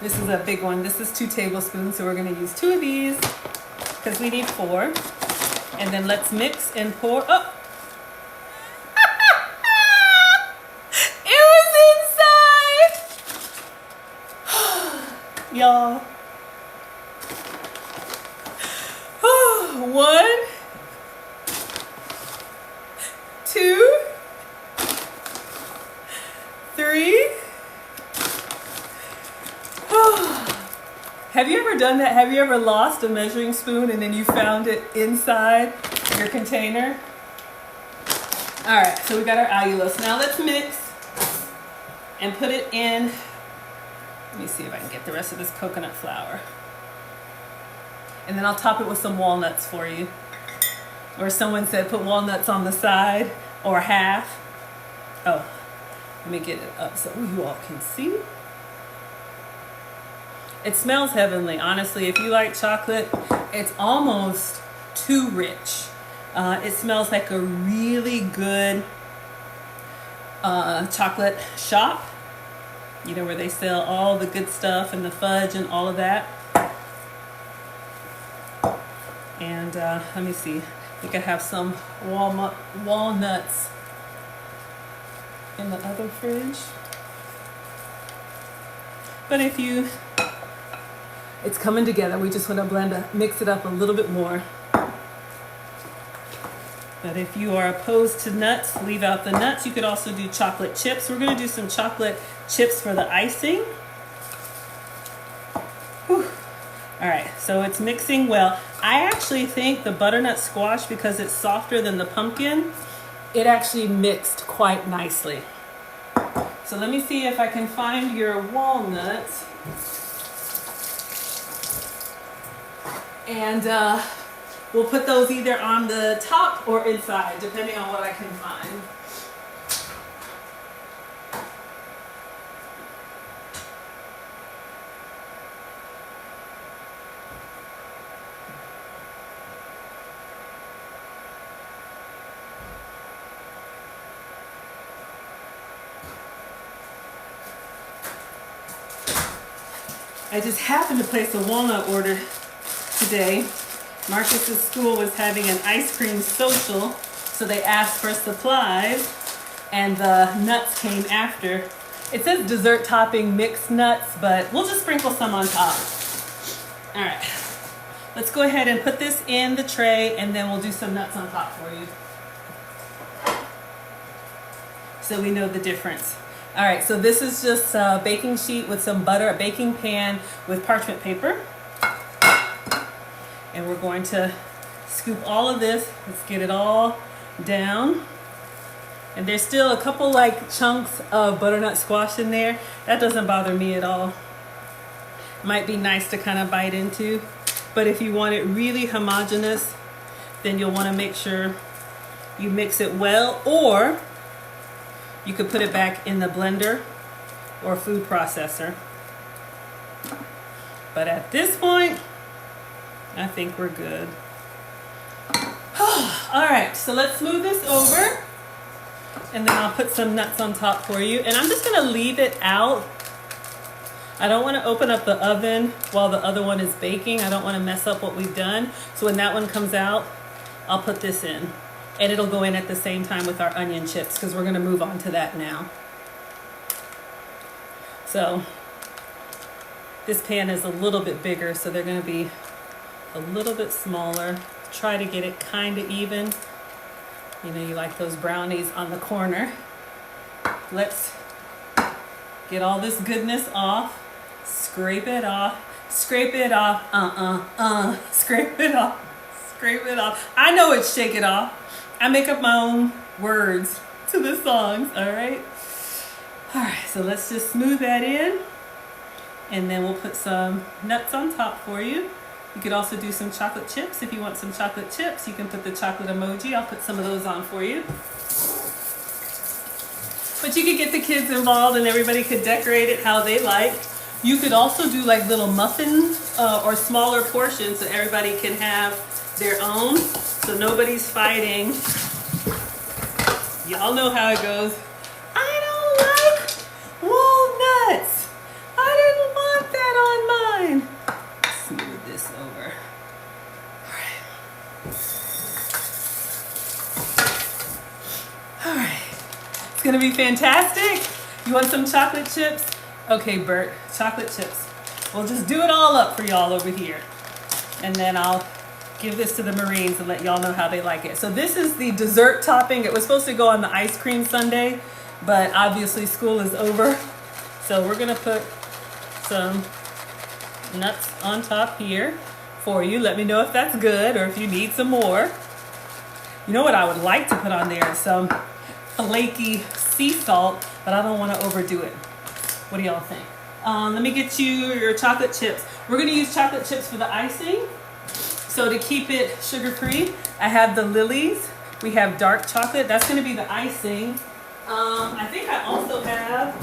This is a big one. This is 2 tablespoons, so we're going to use 2 of these because we need 4. And then let's mix and pour. Oh! It was inside! Y'all. 1, 2, 3. Have you ever done that? Have you ever lost a measuring spoon and then you found it inside your container? All right, so we got our allulose. Now let's mix and put it in. Let me see if I can get the rest of this coconut flour. And then I'll top it with some walnuts for you. Or someone said put walnuts on the side or half. Oh, let me get it up so you all can see. It smells heavenly, honestly. If you like chocolate, it's almost too rich. It smells like a really good chocolate shop, you know, where they sell all the good stuff and the fudge and all of that. And let me see, I think I have some walnuts in the other fridge. But if you, it's coming together. We just want to mix it up a little bit more. But if you are opposed to nuts, leave out the nuts. You could also do chocolate chips. We're going to do some chocolate chips for the icing. Whew. All right, so it's mixing well. I actually think the butternut squash, because it's softer than the pumpkin, it actually mixed quite nicely. So let me see if I can find your walnuts. And we'll put those either on the top or inside, depending on what I can find. I just happened to place a walnut order today. Marcus's school was having an ice cream social, so they asked for supplies, and the nuts came after. It says dessert topping mixed nuts, but we'll just sprinkle some on top. All right, let's go ahead and put this in the tray, and then we'll do some nuts on top for you, so we know the difference. All right, so this is just a baking sheet with some butter, a baking pan with parchment paper. And we're going to scoop all of this. Let's get it all down. And there's still a couple like chunks of butternut squash in there. That doesn't bother me at all. Might be nice to kind of bite into. But if you want it really homogeneous, then you'll want to make sure you mix it well, or you could put it back in the blender or food processor. But at this point, I think we're good. All right, so let's smooth this over, and then I'll put some nuts on top for you. And I'm just gonna leave it out. I don't wanna open up the oven while the other one is baking. I don't wanna mess up what we've done. So when that one comes out, I'll put this in. And it'll go in at the same time with our onion chips, because we're gonna move on to that now. So this pan is a little bit bigger, so they're gonna be a little bit smaller. Try to get it kind of even. You know, you like those brownies on the corner. Let's get all this goodness off. Scrape it off. Scrape it off. Scrape it off. Scrape it off. I know it's shake it off. I make up my own words to the songs, all right? All right, so let's just smooth that in, and then we'll put some nuts on top for you. You could also do some chocolate chips. If you want some chocolate chips, you can put the chocolate emoji. I'll put some of those on for you. But you could get the kids involved, and everybody could decorate it how they like. You could also do like little muffins or smaller portions, so everybody can have their own, so nobody's fighting. Y'all know how it goes. I don't like walnuts. I didn't want that on mine. Smooth this over. All right. It's gonna be fantastic. You want some chocolate chips? Okay, Bert, chocolate chips. We'll just do it all up for y'all over here. And then I'll give this to the Marines and let y'all know how they like it. So this is the dessert topping. It was supposed to go on the ice cream sundae, but obviously school is over. So we're gonna put some nuts on top here for you. Let me know if that's good or if you need some more. You know what I would like to put on there is some flaky sea salt, but I don't want to overdo it. What do y'all think? Let me get you your chocolate chips. We're gonna use chocolate chips for the icing. So to keep it sugar-free, I have the Lily's We have dark chocolate. That's going to be the icing. I think I also have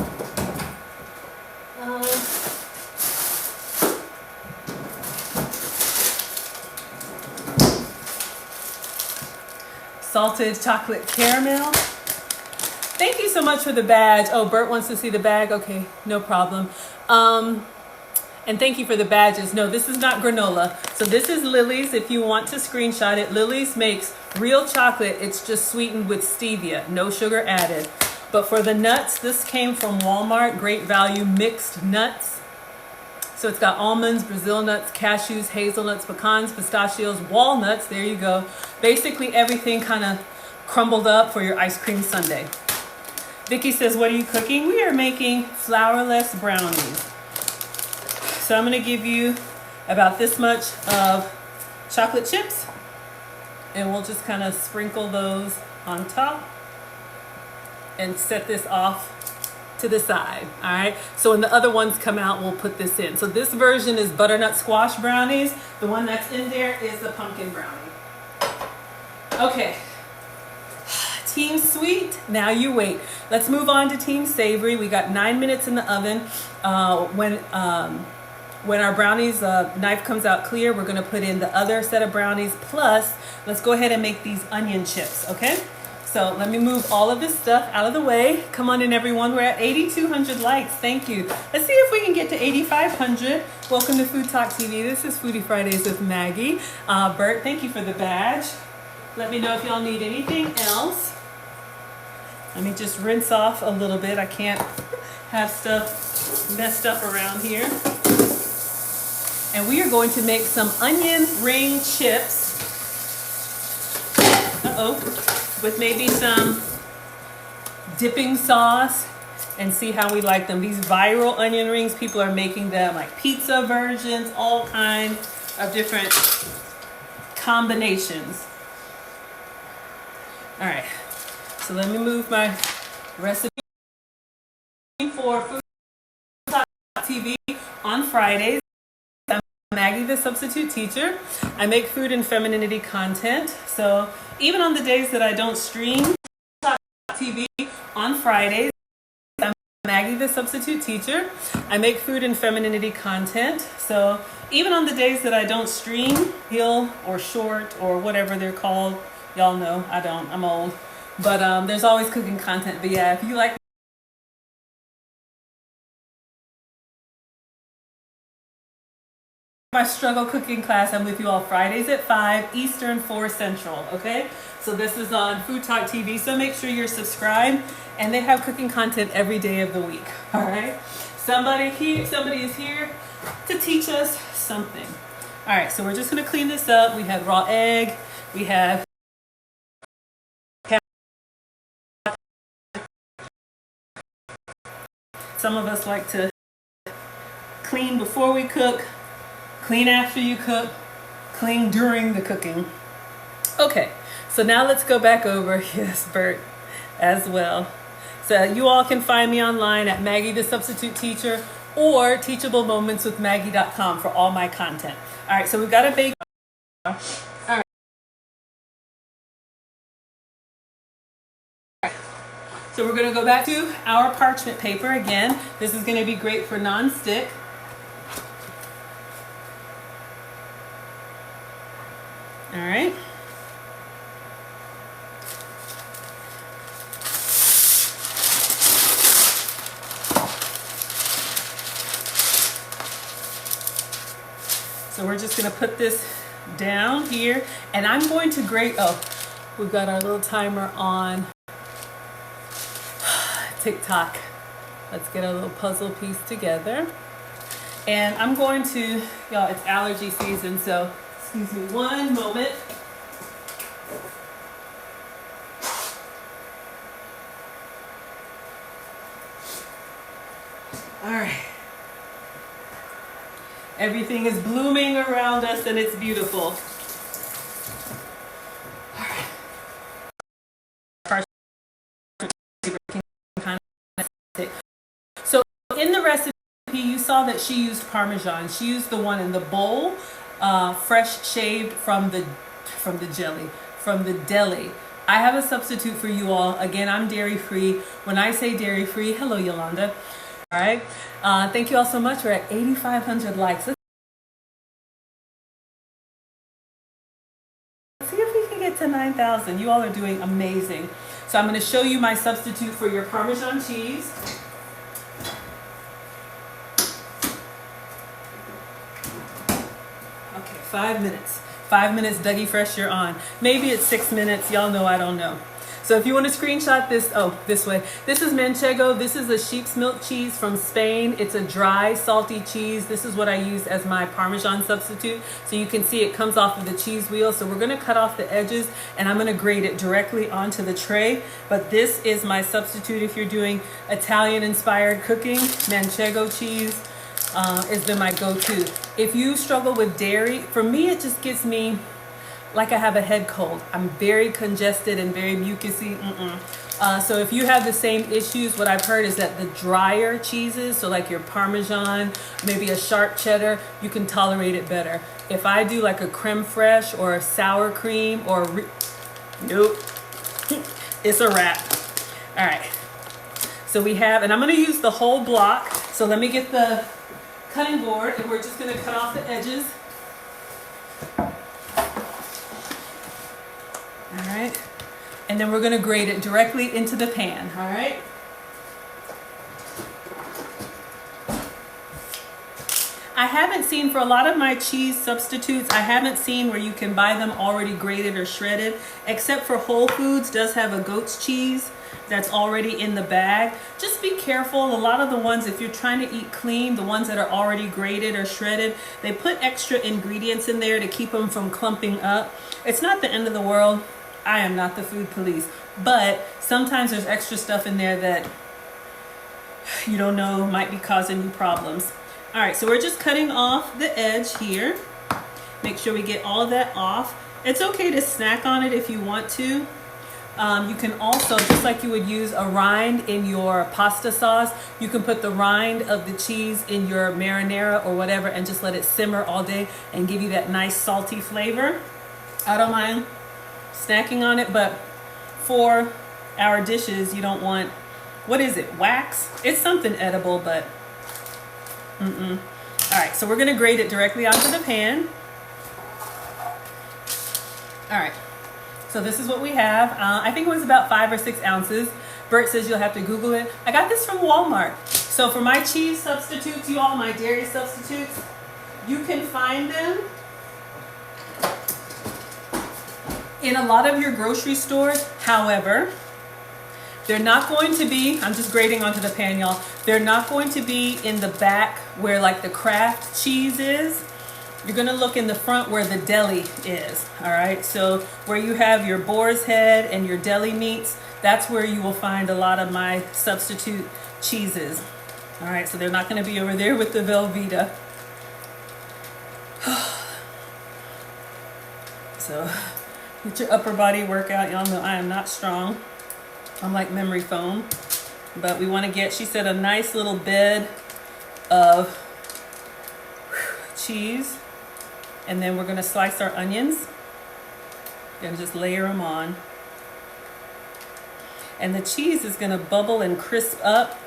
salted chocolate caramel. Thank you so much for the badge. Oh, Bert wants to see the bag. Okay, no problem. And thank you for the badges. No, this is not granola. So this is Lily's. If you want to screenshot it, Lily's makes real chocolate. It's just sweetened with stevia, no sugar added. But for the nuts, this came from Walmart, Great Value mixed nuts. So it's got almonds, Brazil nuts, cashews, hazelnuts, pecans, pistachios, walnuts. There you go. Basically everything kind of crumbled up for your ice cream sundae. Vicky says, what are you cooking? We are making flourless brownies. So I'm going to give you about this much of chocolate chips, and we'll just kind of sprinkle those on top and set this off to the side. All right. So when the other ones come out, we'll put this in. So this version is butternut squash brownies. The one that's in there is the pumpkin brownie. Okay. Team sweet, now you wait. Let's move on to team savory. We got 9 minutes in the oven. When our brownies knife comes out clear, we're gonna put in the other set of brownies. Plus, let's go ahead and make these onion chips, okay? So let me move all of this stuff out of the way. Come on in, everyone. We're at 8,200 likes. Thank you. Let's see if we can get to 8,500. Welcome to Food Talk TV. This is Foodie Fridays with Maggie. Bert, thank you for the badge. Let me know if y'all need anything else. Let me just rinse off a little bit. I can't have stuff messed up around here. And we are going to make some onion ring chips. With maybe some dipping sauce, and see how we like them. These viral onion rings, people are making them like pizza versions, all kinds of different combinations. All right, so let me move my recipe for FoodtokTV on Fridays. I'm Maggie the Substitute Teacher. I make food and femininity content. So even on the days that I don't stream TV on Fridays, I'm Maggie the Substitute Teacher. I make food and femininity content. So even on the days that I don't stream, reel or short or whatever they're called, y'all know I don't, I'm old. But there's always cooking content. But yeah, if you like my struggle cooking class, I'm with you all Fridays at 5 Eastern, 4 Central, okay? So this is on Food Talk TV, so make sure you're subscribed, and they have cooking content every day of the week, all right? Somebody is here to teach us something. All right, so we're just gonna clean this up. We had raw egg, we have some of us like to clean before we cook, clean after you cook, clean during the cooking. Okay, so now let's go back over, yes, Bert, as well. So you all can find me online at Maggie the Substitute Teacher or teachablemomentswithmaggie.com for all my content. All right, so we've got a bake. All right. So we're gonna go back to our parchment paper again. This is gonna be great for non-stick. All right. So we're just gonna put this down here, and I'm going to grate, oh, we've got our little timer on TikTok. Let's get our little puzzle piece together. And I'm going to, y'all, it's allergy season, so excuse me one moment. All right. Everything is blooming around us and it's beautiful. All right. So in the recipe, you saw that she used Parmesan. She used the one in the bowl, fresh shaved from the deli. I have a substitute for you all. Again, I'm dairy free. When I say dairy free, hello Yolanda. All right. Thank you all so much. We're at 8,500 likes. Let's see if we can get to 9,000. You all are doing amazing. So I'm going to show you my substitute for your Parmesan cheese. Okay, 5 minutes. 5 minutes, Dougie Fresh, you're on. Maybe it's 6 minutes. Y'all know I don't know. So if you want to screenshot this, this way. This is Manchego. This is a sheep's milk cheese from Spain. It's a dry, salty cheese. This is what I use as my Parmesan substitute. So you can see it comes off of the cheese wheel. So we're going to cut off the edges and I'm going to grate it directly onto the tray. But this is my substitute if you're doing Italian-inspired cooking. Manchego cheese has been my go-to. If you struggle with dairy, for me it just gives me like I have a head cold. I'm very congested and very mucusy. So if you have the same issues, what I've heard is that the drier cheeses, so like your Parmesan, maybe a sharp cheddar, you can tolerate it better. If I do like a creme fraiche or a sour cream or nope, it's a wrap. All right. So we have, and I'm going to use the whole block. So let me get the cutting board and we're just going to cut off the edges. All right, and then we're going to grate it directly into the pan. All right. I haven't seen, for a lot of my cheese substitutes, I haven't seen where you can buy them already grated or shredded, except for Whole Foods does have a goat's cheese that's already in the bag. Just be careful. A lot of the ones, if you're trying to eat clean, the ones that are already grated or shredded, they put extra ingredients in there to keep them from clumping up. It's not the end of the world. I am not the food police, but sometimes there's extra stuff in there that you don't know might be causing you problems. All right, so we're just cutting off the edge here. Make sure we get all of that off. It's okay to snack on it if you want to. You can also, just like you would use a rind in your pasta sauce, you can put the rind of the cheese in your marinara or whatever and just let it simmer all day and give you that nice salty flavor. I don't mind snacking on it, but for our dishes, you don't want, what is it, wax? It's something edible, but all right, so we're going to grate it directly onto the pan. All right, so this is what we have. I think it was about 5 or 6 ounces. Bert says you'll have to Google it. I got this from Walmart. So for my cheese substitutes, you all, my dairy substitutes, you can find them in a lot of your grocery stores. However, they're not going to be, I'm just grating onto the pan, y'all. They're not going to be in the back where like the Kraft cheese is. You're gonna look in the front where the deli is, all right? So where you have your boar's head and your deli meats, that's where you will find a lot of my substitute cheeses. All right, so they're not gonna be over there with the Velveeta. So get your upper body workout. Y'all know I am not strong. I'm like memory foam. But we want to get, she said, a nice little bed of cheese. And then we're going to slice our onions and just layer them on. And the cheese is going to bubble and crisp up.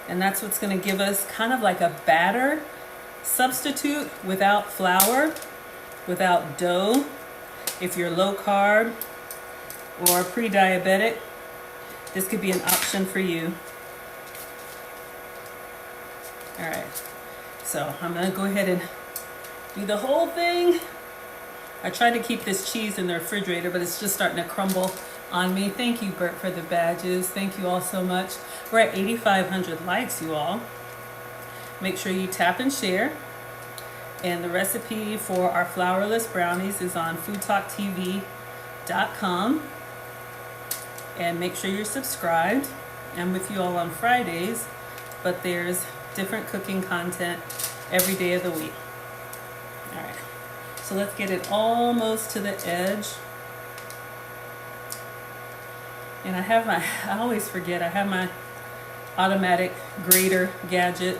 And that's what's going to give us kind of like a batter substitute without flour, without dough. If you're low carb or pre-diabetic, this could be an option for you. All right, so I'm gonna go ahead and do the whole thing. I tried to keep this cheese in the refrigerator, but it's just starting to crumble on me. Thank you, Bert, for the badges. Thank you all so much. We're at 8,500 likes, you all. Make sure you tap and share. And the recipe for our Flourless Brownies is on FoodtokTV.com. And make sure you're subscribed. I'm with you all on Fridays, but there's different cooking content every day of the week. All right, so let's get it almost to the edge. And I always forget, I have my automatic grater gadget,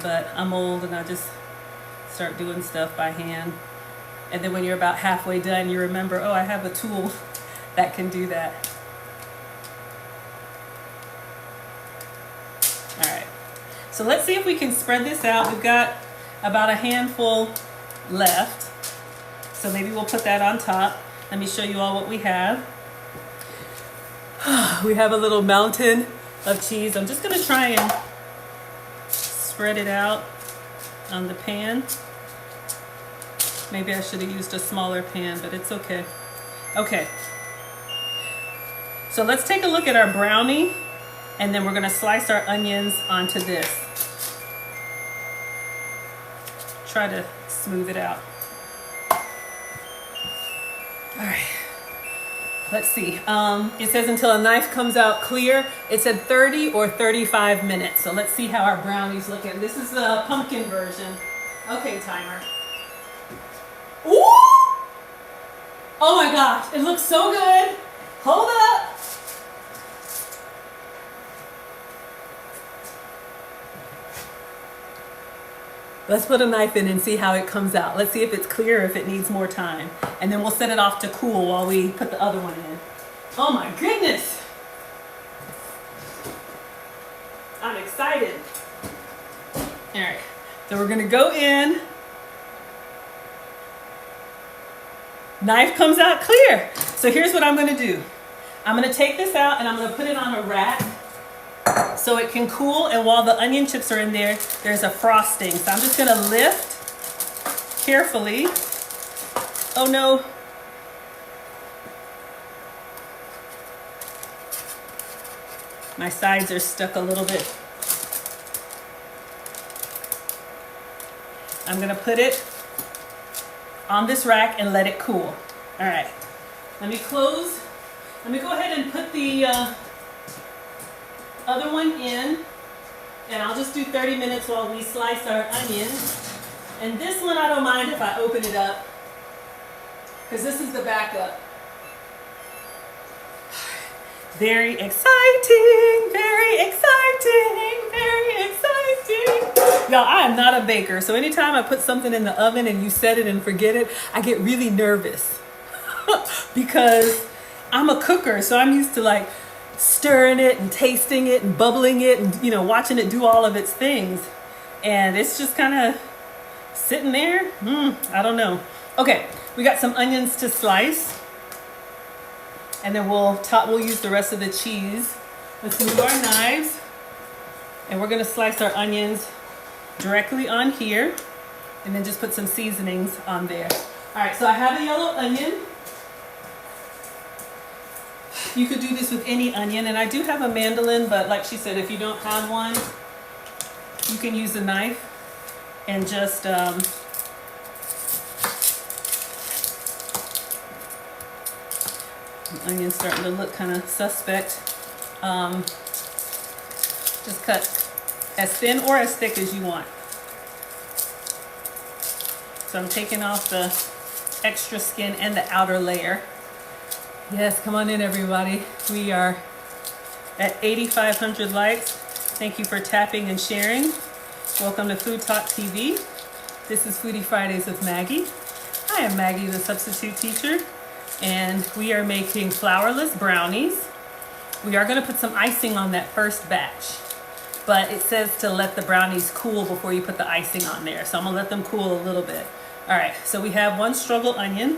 but I'm old and I just start doing stuff by hand. And then when you're about halfway done, you remember, oh, I have a tool that can do that. All right, so let's see if we can spread this out. We've got about a handful left, so maybe we'll put that on top. Let me show you all what we have. We have a little mountain of cheese. I'm just gonna try and spread it out on the pan. Maybe I should have used a smaller pan, but it's okay. Okay, so let's take a look at our brownie, and then we're gonna slice our onions onto this. Try to smooth it out. All right, let's see. It says until a knife comes out clear. It said 30 or 35 minutes. So let's see how our brownies look. And this is the pumpkin version. Okay, timer. Ooh! Oh my gosh, it looks so good. Hold up. Let's put a knife in and see how it comes out. Let's see if it's clear or if it needs more time. And then we'll set it off to cool while we put the other one in. Oh my goodness. I'm excited. All right, so we're gonna go in. Knife comes out clear. So here's what I'm gonna do. I'm gonna take this out and I'm gonna put it on a rack so it can cool, and while the onion chips are in there, there's a frosting. So I'm just gonna lift carefully. Oh no. My sides are stuck a little bit. I'm gonna put it on this rack and let it cool. All right, let me close. Let me go ahead and put the other one in, and I'll just do 30 minutes while we slice our onions. And this one, I don't mind if I open it up, because this is the backup. Very exciting, very exciting, very exciting. Y'all, I am not a baker, so anytime I put something in the oven and you set it and forget it, I get really nervous because I'm a cooker, so I'm used to like stirring it and tasting it and bubbling it and, you know, watching it do all of its things. And it's just kind of sitting there. I don't know. Okay, we got some onions to slice. And then we'll use the rest of the cheese. Let's move our knives. And we're gonna slice our onions directly on here. And then just put some seasonings on there. All right, so I have a yellow onion. You could do this with any onion, and I do have a mandolin, but like she said, if you don't have one, you can use a knife and just the onion's starting to look kind of suspect. Just cut as thin or as thick as you want. So I'm taking off the extra skin and the outer layer. Yes, come on in everybody. We are at 8,500 likes. Thank you for tapping and sharing. Welcome to FoodtokTV. This is Foodie Fridays with Maggie. I am Maggie the Substitute Teacher, and we are making flourless brownies. We are going to put some icing on that first batch, but it says to let the brownies cool before you put the icing on there. So I'm going to let them cool a little bit. All right, so we have one struggle onion.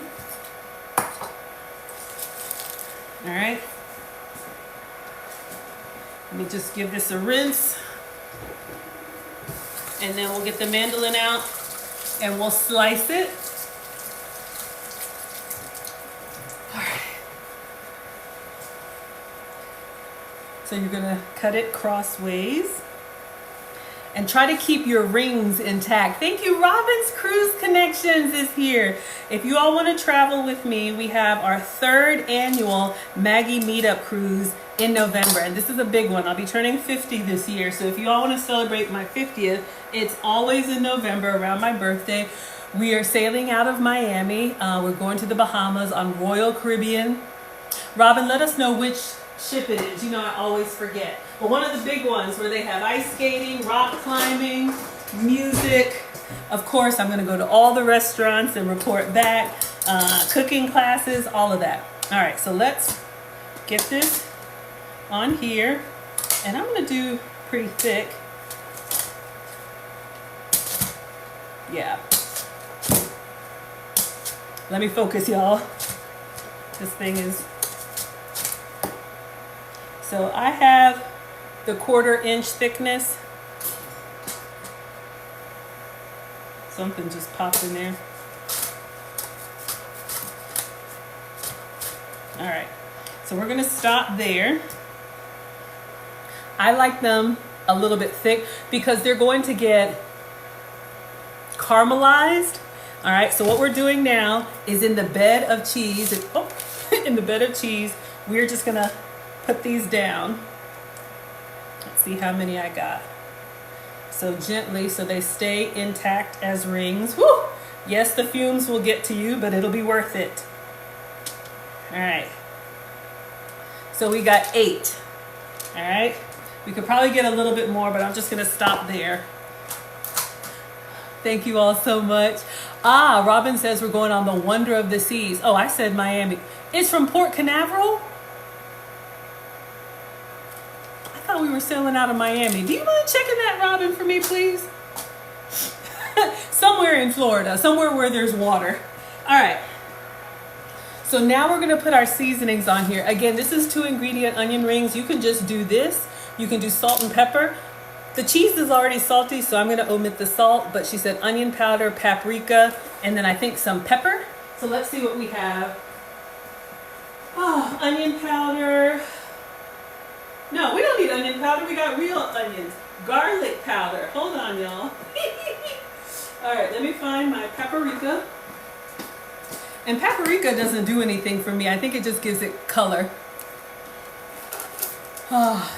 All right, let me just give this a rinse, and then we'll get the mandolin out and we'll slice it. All right. So you're gonna cut it crossways and try to keep your rings intact. Thank you. Robin's Cruise Connections is here. If you all want to travel with me, we have our 3rd annual Maggie Meetup Cruise in November. And this is a big one. I'll be turning 50 this year. So if you all want to celebrate my 50th, it's always in November around my birthday. We are sailing out of Miami. We're going to the Bahamas on Royal Caribbean. Robin, let us know which ship it is. You know, I always forget. But one of the big ones where they have ice skating, rock climbing, music. Of course, I'm going to go to all the restaurants and report back, cooking classes, all of that. All right, so let's get this on here. And I'm gonna do pretty thick. Yeah. Let me focus, y'all. This thing is... So I have the 1/4 inch thickness. Something just popped in there. All right, so we're gonna stop there. I like them a little bit thick because they're going to get caramelized. All right, so what we're doing now is in the bed of cheese, in the bed of cheese, we're just gonna put these down. Let's see how many I got. So gently, so they stay intact as rings. Woo! Yes, the fumes will get to you, but it'll be worth it. All right. So we got 8. All right. We could probably get a little bit more, but I'm just gonna stop there. Thank you all so much. Ah, Robin says we're going on the Wonder of the Seas. Oh, I said Miami. It's from Port Canaveral? I thought we were sailing out of Miami. Do you mind checking that, Robin, for me, please? Somewhere in Florida, somewhere where there's water. All right. So now we're gonna put our seasonings on here. Again, this is 2 ingredient onion rings. You can just do this. You can do salt and pepper. The cheese is already salty, so I'm gonna omit the salt, but she said onion powder, paprika, and then I think some pepper. So let's see what we have. Oh, onion powder. No, we don't need onion powder. We got real onions. Garlic powder. Hold on, y'all. All right, let me find my paprika. And paprika doesn't do anything for me. I think it just gives it color.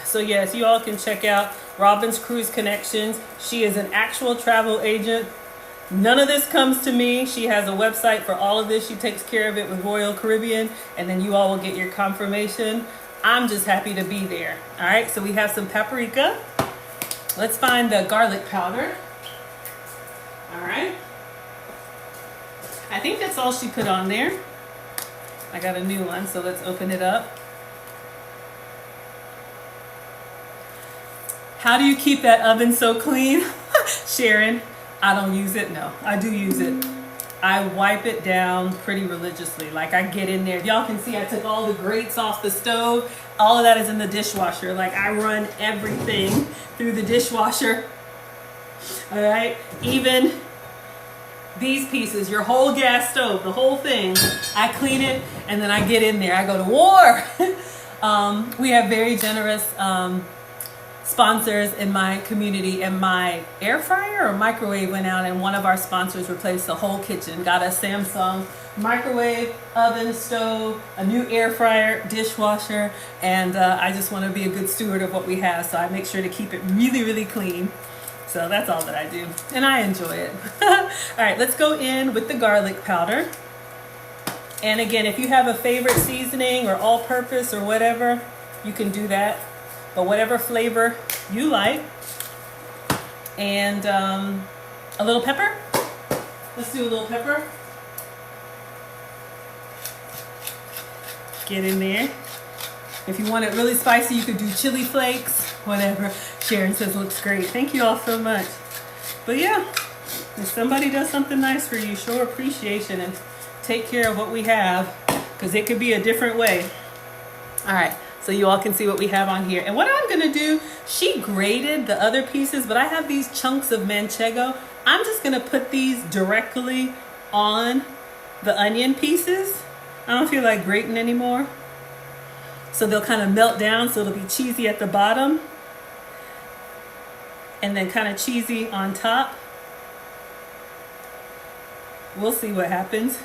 So yes, you all can check out Robin's Cruise Connections. She is an actual travel agent. None of this comes to me. She has a website for all of this. She takes care of it with Royal Caribbean, and then you all will get your confirmation. I'm just happy to be there. All right, so we have some paprika. Let's find the garlic powder. All right. I think that's all she put on there. I got a new one, so let's open it up. How do you keep that oven so clean? Sharon, I don't use it. No, I do use it. I wipe it down pretty religiously. Like I get in there. Y'all can see I took all the grates off the stove. All of that is in the dishwasher. Like I run everything through the dishwasher. All right, even these pieces, your whole gas stove, the whole thing, I clean it and then I get in there. I go to war. We have very generous sponsors in my community, and my air fryer or microwave went out, and one of our sponsors replaced the whole kitchen. Got a Samsung microwave, oven, stove, a new air fryer, dishwasher, and I just want to be a good steward of what we have, so I make sure to keep it really, really clean. So that's all that I do, and I enjoy it. All right, let's go in with the garlic powder. And again, if you have a favorite seasoning or all-purpose or whatever, you can do that. But whatever flavor you like. And a little pepper. Let's do a little pepper. Get in there. If you want it really spicy, you could do chili flakes, whatever. Sharon says looks great. Thank you all so much. But yeah, if somebody does something nice for you, show appreciation and take care of what we have, because it could be a different way. All right. So you all can see what we have on here. And what I'm gonna do, she grated the other pieces, but I have these chunks of manchego. I'm just gonna put these directly on the onion pieces. I don't feel like grating anymore. So they'll kind of melt down, so it'll be cheesy at the bottom. And then kind of cheesy on top. We'll see what happens.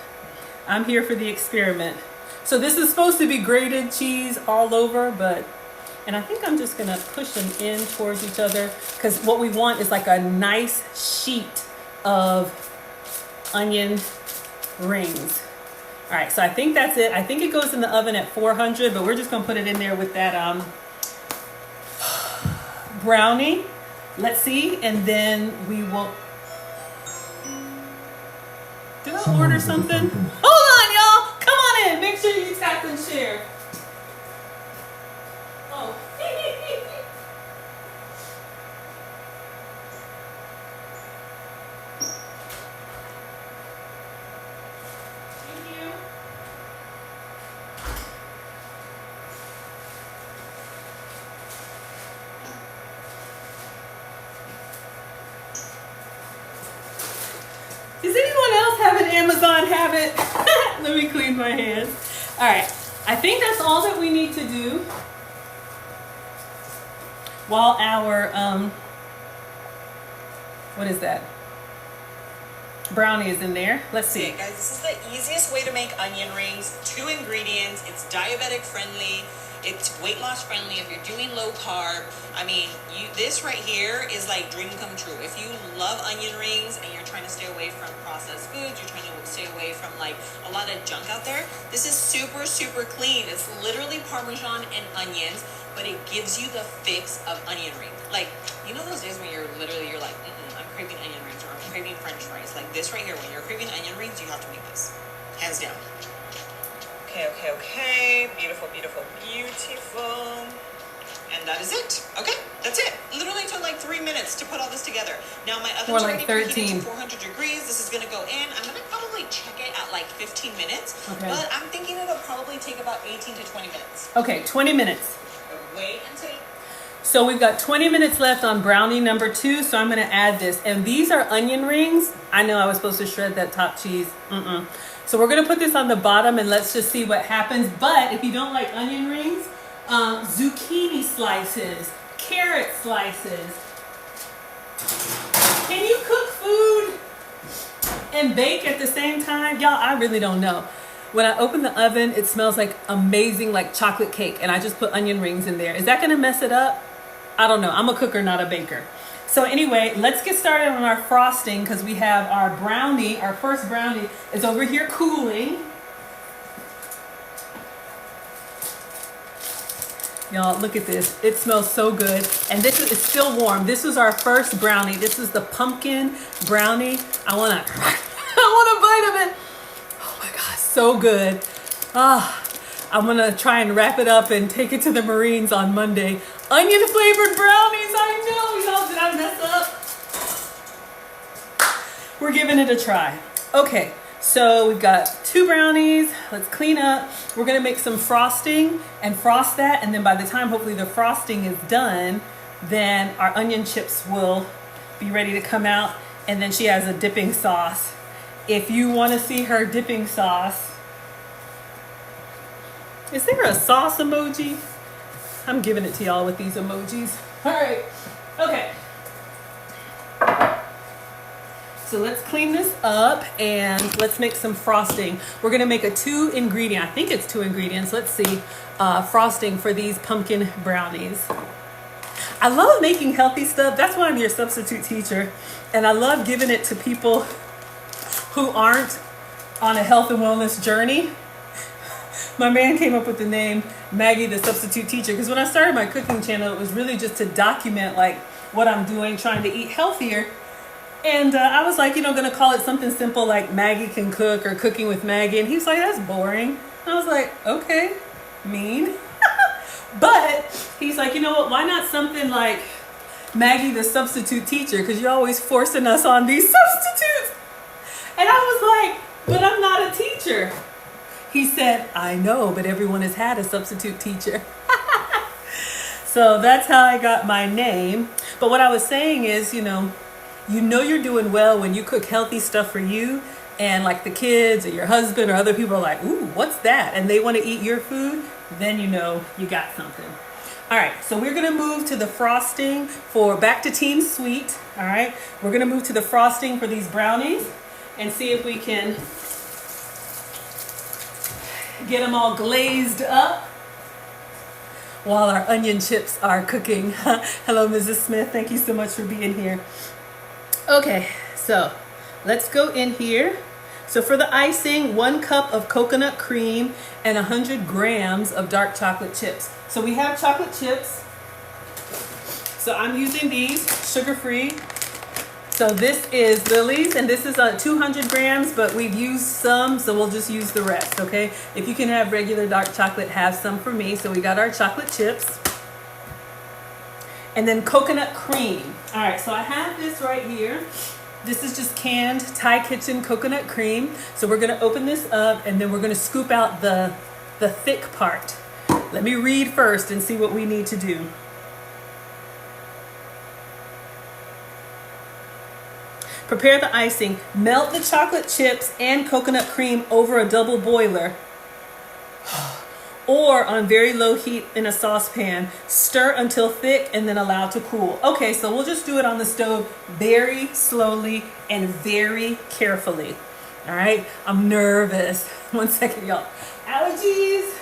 I'm here for the experiment. So this is supposed to be grated cheese all over, and I think I'm just gonna push them in towards each other, because what we want is like a nice sheet of onion rings. All right, so I think that's it. I think it goes in the oven at 400, but we're just gonna put it in there with that brownie. Let's see, and then we will. Did I order something? Hold on, y'all. Come on in. Make sure you tap and have an Amazon habit. Let me clean my hands. All right, I think that's all that we need to do while our, what is that? Brownie is in there. Let's see. Okay, guys, this is the easiest way to make onion rings. 2 ingredients. It's diabetic friendly. It's weight loss friendly if you're doing low carb. I mean, this right here is like dream come true. If you love onion rings and you're trying to stay away from processed foods, you're trying to stay away from like a lot of junk out there, this is super, super clean. It's literally Parmesan and onions, but it gives you the fix of onion rings. Like, you know those days when you're like, I'm craving onion rings, or I'm craving French fries. Like this right here, when you're craving onion rings, you have to make this. Hands down. Okay. Beautiful. And that is it. Okay, that's it. Literally took like 3 minutes to put all this together. Now my oven's like already 13. preheated to 400 degrees. This is gonna go in. I'm gonna probably check it at like 15 minutes. Okay. But I'm thinking it'll probably take about 18 to 20 minutes. Okay, 20 minutes. Wait until... So we've got 20 minutes left on brownie number 2, so I'm gonna add this. And these are onion rings. I know I was supposed to shred that top cheese. So we're gonna put this on the bottom and let's just see what happens. But if you don't like onion rings, zucchini slices, carrot slices. Can you cook food and bake at the same time? Y'all, I really don't know. When I open the oven, it smells like amazing, like chocolate cake, and I just put onion rings in there. Is that gonna mess it up? I don't know. I'm a cooker, not a baker. So anyway, let's get started on our frosting because we have our brownie. Our first brownie is over here cooling. Y'all, look at this. It smells so good. And this is, it's still warm. This is our first brownie. This is the pumpkin brownie. I want a bite of it. Oh my God, so good. I'm gonna try and wrap it up and take it to the Marines on Monday. Onion flavored brownies, I know, y'all, did I mess up? We're giving it a try. Okay, so we've got 2 brownies. Let's clean up. We're gonna make some frosting and frost that, and then by the time hopefully the frosting is done, then our onion chips will be ready to come out, and then she has a dipping sauce. If you wanna see her dipping sauce, is there a sauce emoji? I'm giving it to y'all with these emojis. All right, okay. So let's clean this up and let's make some frosting. We're gonna make a 2 ingredient, I think it's 2 ingredients, let's see, frosting for these pumpkin brownies. I love making healthy stuff. That's why I'm your substitute teacher. And I love giving it to people who aren't on a health and wellness journey. My man came up with the name Maggie the Substitute Teacher because when I started my cooking channel, it was really just to document like what I'm doing, trying to eat healthier. And I was like, gonna call it something simple like Maggie Can Cook or Cooking with Maggie. And he was like, that's boring. I was like, okay, mean. But he's like, you know what, why not something like Maggie the Substitute Teacher? Because you're always forcing us on these substitutes. And I was like, but I'm not a teacher. He said, I know, but everyone has had a substitute teacher. So that's how I got my name. But what I was saying is, you know you're doing well when you cook healthy stuff for you and like the kids or your husband or other people are like, ooh, what's that? And they want to eat your food, then you know you got something. All right, so we're gonna move to the frosting for back to Team Sweet. All right, we're gonna move to the frosting for these brownies and see if we can get them all glazed up while our onion chips are cooking. Hello, Mrs. Smith. Thank you so much for being here. Okay, so let's go in here. So for the icing, 1 cup of coconut cream and 100 grams of dark chocolate chips. So we have chocolate chips. So I'm using these, sugar-free. So this is Lily's, and this is 200 grams, but we've used some, so we'll just use the rest, okay? If you can have regular dark chocolate, have some for me. So we got our chocolate chips. And then coconut cream. All right, so I have this right here. This is just canned Thai Kitchen coconut cream. So we're gonna open this up, and then we're gonna scoop out the thick part. Let me read first and see what we need to do. Prepare the icing. Melt the chocolate chips and coconut cream over a double boiler or on very low heat in a saucepan. Stir until thick and then allow to cool. Okay, so we'll just do it on the stove very slowly and very carefully. All right, I'm nervous. 1 second, y'all. Allergies.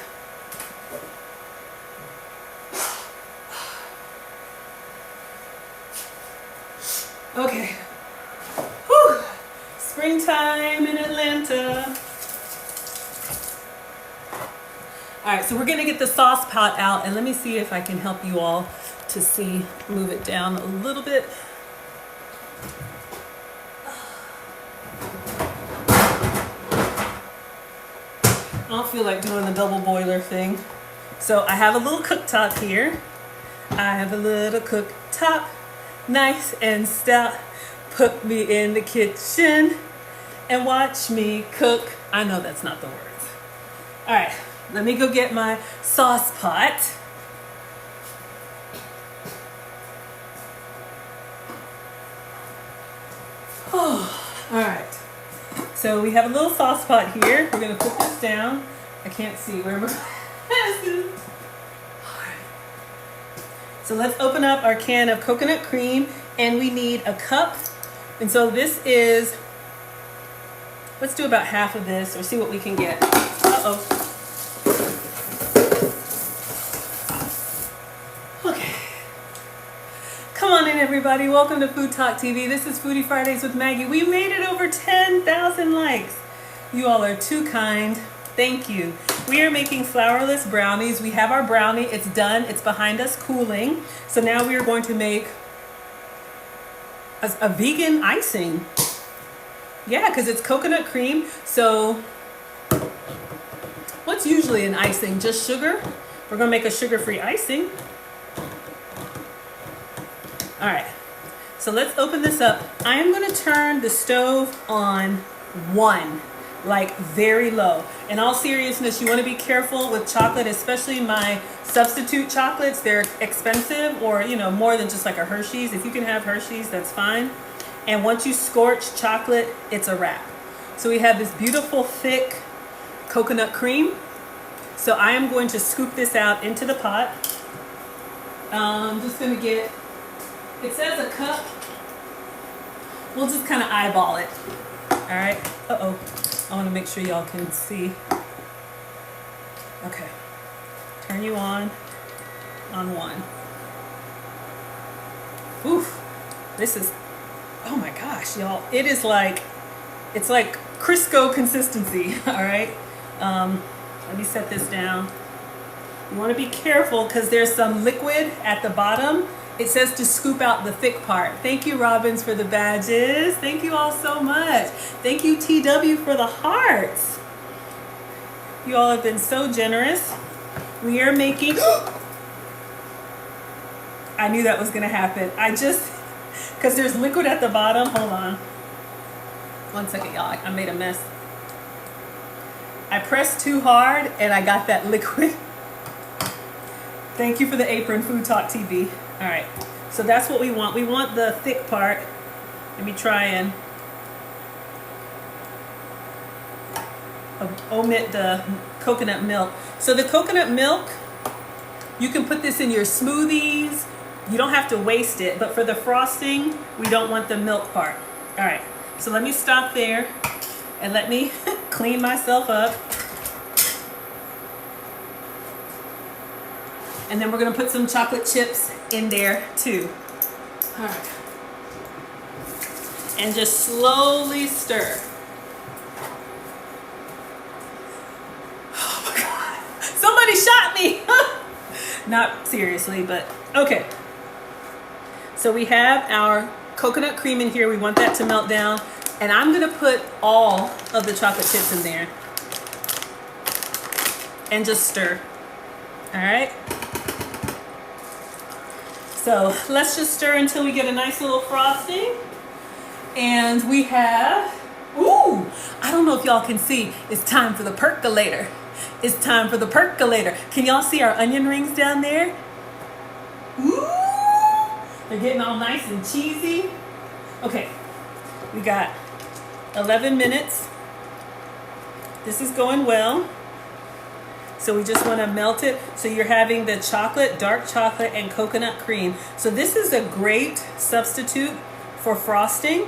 Okay. Whew. Springtime in Atlanta. All right, so we're gonna get the sauce pot out, and let me see if I can help you all to see, move it down a little bit. I don't feel like doing the double boiler thing. So I have a little cooktop here. I have a little cooktop, nice and stout. Put me in the kitchen and watch me cook. I know that's not the words. All right. Let me go get my sauce pot. Oh, all right. So we have a little sauce pot here. We're gonna put this down. I can't see where my glasses. All right. So let's open up our can of coconut cream, and we need a cup. And so this is, let's do about half of this or see what we can get. Uh-oh. Okay. Come on in, everybody. Welcome to Food Talk TV. This is Foodie Fridays with Maggie. We made it over 10,000 likes. You all are too kind. Thank you. We are making flourless brownies. We have our brownie. It's done. It's behind us cooling. So now we are going to make a vegan icing. Yeah, because it's coconut cream. So what's usually an icing? Just sugar? We're going to make a sugar-free icing. All right, so let's open this up. I am going to turn the stove on 1, like very low. In all seriousness, you want to be careful with chocolate, especially my substitute chocolates. They're expensive, or you know, more than just like a Hershey's. If you can have Hershey's, that's fine. And once you scorch chocolate, it's a wrap. So we have this beautiful thick coconut cream. So I am going to scoop this out into the pot. I'm just going to get, it says a cup. We'll just kind of eyeball it. All right. Uh-oh. I want to make sure y'all can see. Okay. Turn you on 1. Oof. This is, oh my gosh, y'all. It is like, it's like Crisco consistency. All right. Let me set this down. You want to be careful because there's some liquid at the bottom. It says to scoop out the thick part. Thank you, Robbins, for the badges. Thank you all so much. Thank you, TW, for the hearts. You all have been so generous. We are making... I knew that was going to happen. Because there's liquid at the bottom. Hold on. 1 second, y'all. I made a mess. I pressed too hard and I got that liquid. Thank you for the apron, Food Talk TV. All right, so that's what we want. We want the thick part. Let me try and omit the coconut milk. So the coconut milk, you can put this in your smoothies. You don't have to waste it, but for the frosting, we don't want the milk part. All right, so let me stop there and let me clean myself up. And then we're gonna put some chocolate chips in there too. All right. And just slowly stir. Oh my God, somebody shot me. Not seriously, but okay. So we have our coconut cream in here. We want that to melt down. And I'm gonna put all of the chocolate chips in there and just stir, all right? So let's just stir until we get a nice little frosting. And we have, ooh, I don't know if y'all can see, it's time for the percolator. It's time for the percolator. Can y'all see our onion rings down there? Ooh, they're getting all nice and cheesy. Okay, We got 11 minutes. This is going well. So we just want to melt it. So you're having the chocolate, dark chocolate, and coconut cream. So this is a great substitute for frosting.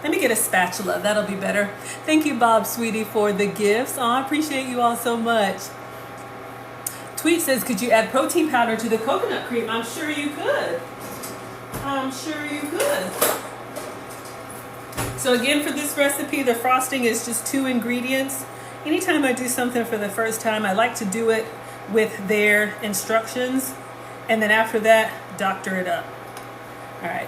Let me get a spatula. That'll be better. Thank you, Bob, sweetie, for the gifts. Oh, I appreciate you all so much. Tweet says, could you add protein powder to the coconut cream? I'm sure you could. I'm sure you could. So again, for this recipe, the frosting is just 2 ingredients. Anytime I do something for the first time, I like to do it with their instructions. And then after that, doctor it up. All right.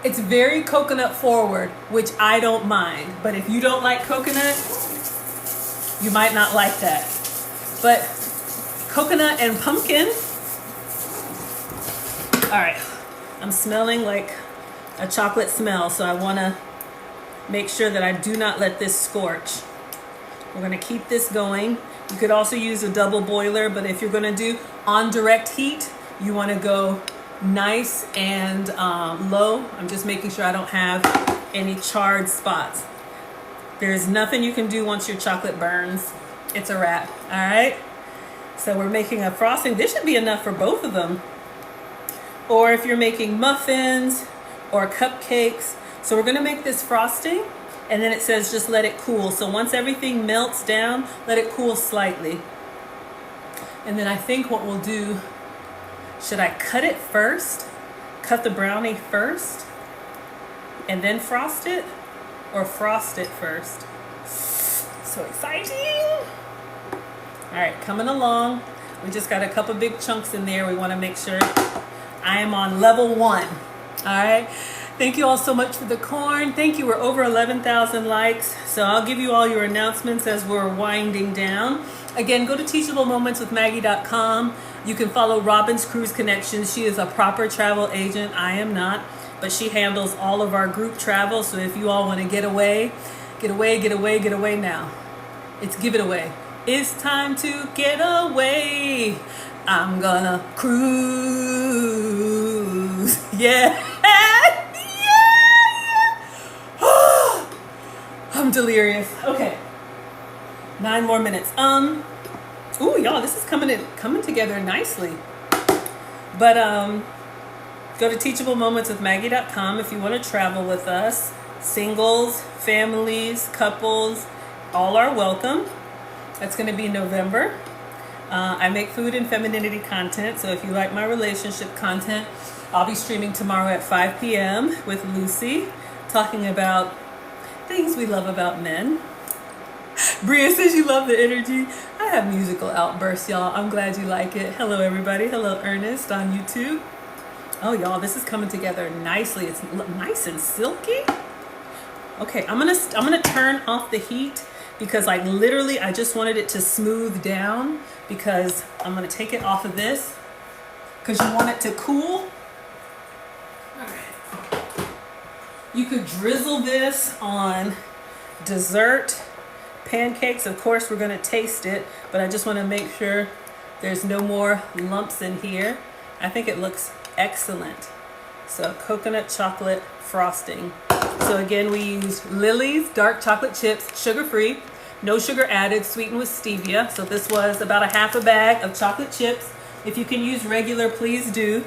It's very coconut forward, which I don't mind. But if you don't like coconut, you might not like that. But coconut and pumpkin. All right. I'm smelling like a chocolate smell, so I want to make sure that I do not let this scorch. We're going to keep this going. You could also use a double boiler, but if you're going to do on direct heat, you want to go nice and low. I'm just making sure I don't have any charred spots. There's nothing you can do once your chocolate burns. It's a wrap. All right. So we're making a frosting. This should be enough for both of them. Or if you're making muffins or cupcakes. So we're going to make this frosting, and then it says just let it cool. So once everything melts down, let it cool slightly. And then I think what we'll do, should I cut it first? Cut the brownie first and then frost it? Or frost it first? So exciting! All right, coming along. We just got a couple big chunks in there. We want to make sure I am on level 1. All right. Thank you all so much for the corn. Thank you. We're over 11,000 likes. So I'll give you all your announcements as we're winding down. Again, go to teachablemoments.maggie.com. You can follow Robin's Cruise Connections. She is a proper travel agent. I am not, but she handles all of our group travel. So if you all want to get away, get away, get away, get away now. It's give it away. It's time to get away. I'm gonna cruise. Yeah. I'm delirious. Okay. 9 more minutes. Ooh, y'all, this is coming together nicely. But go to teachablemoments.maggie.com if you want to travel with us. Singles, families, couples, all are welcome. That's going to be November. I make food and femininity content, so if you like my relationship content, I'll be streaming tomorrow at 5 p.m. with Lucy, talking about things we love about men. Bria says you love the energy. I have musical outbursts, y'all. I'm glad you like it. Hello, everybody. Hello, Ernest on YouTube. Oh, y'all, this is coming together nicely. It's nice and silky. Okay, I'm gonna turn off the heat because, like, literally, I just wanted it to smooth down because I'm gonna take it off of this because you want it to cool. All right. You could drizzle this on dessert, pancakes. Of course, we're going to taste it, but I just want to make sure there's no more lumps in here. I think it looks excellent. So coconut chocolate frosting. So again, we use Lily's dark chocolate chips, sugar-free, no sugar added, sweetened with stevia. So this was about a half a bag of chocolate chips. If you can use regular, please do.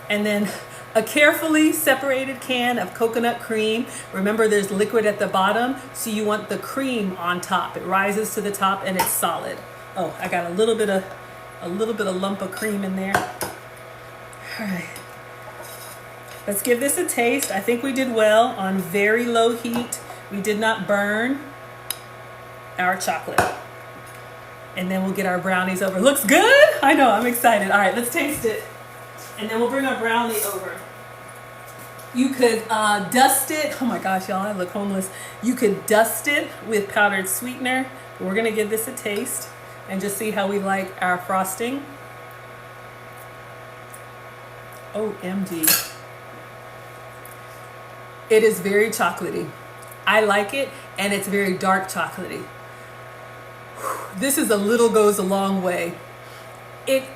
And then a carefully separated can of coconut cream. Remember, there's liquid at the bottom, so you want the cream on top. It rises to the top and it's solid. Oh, I got a little bit of lump of cream in there. All right. Let's give this a taste. I think we did well on very low heat. We did not burn our chocolate. And then we'll get our brownies over. Looks good? I know, I'm excited. All right, let's taste it. And then we'll bring our brownie over. You could dust it. Oh my gosh, y'all, I look homeless. You could dust it with powdered sweetener. We're gonna give this a taste and just see how we like our frosting. OMG. It is very chocolatey. I like it, and it's very dark chocolatey. This is a little goes a long way. It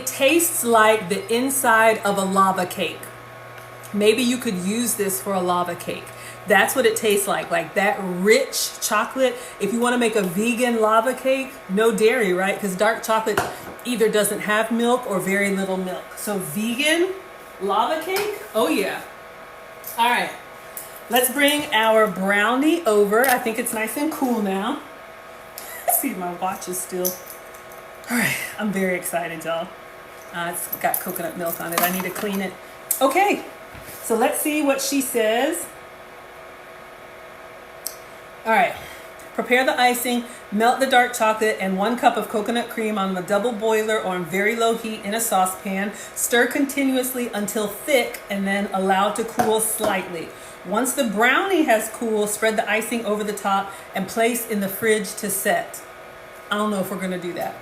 tastes like the inside of a lava cake. maybe you could use this for a lava cake. That's what it tastes like that rich chocolate. If you want to make a vegan lava cake, no dairy, right? Because dark chocolate either doesn't have milk or very little milk. So vegan lava cake, oh yeah. All right, let's bring our brownie over. I think it's nice and cool now. Let's see, my watch is still. All right, I'm very excited, y'all. It's got coconut milk on it. I need to clean it. Okay, so let's see what she says. All right, prepare the icing, melt the dark chocolate and 1 cup of coconut cream on a double boiler or on very low heat in a saucepan. Stir continuously until thick and then allow to cool slightly. Once the brownie has cooled, spread the icing over the top and place in the fridge to set. I don't know if we're gonna do that.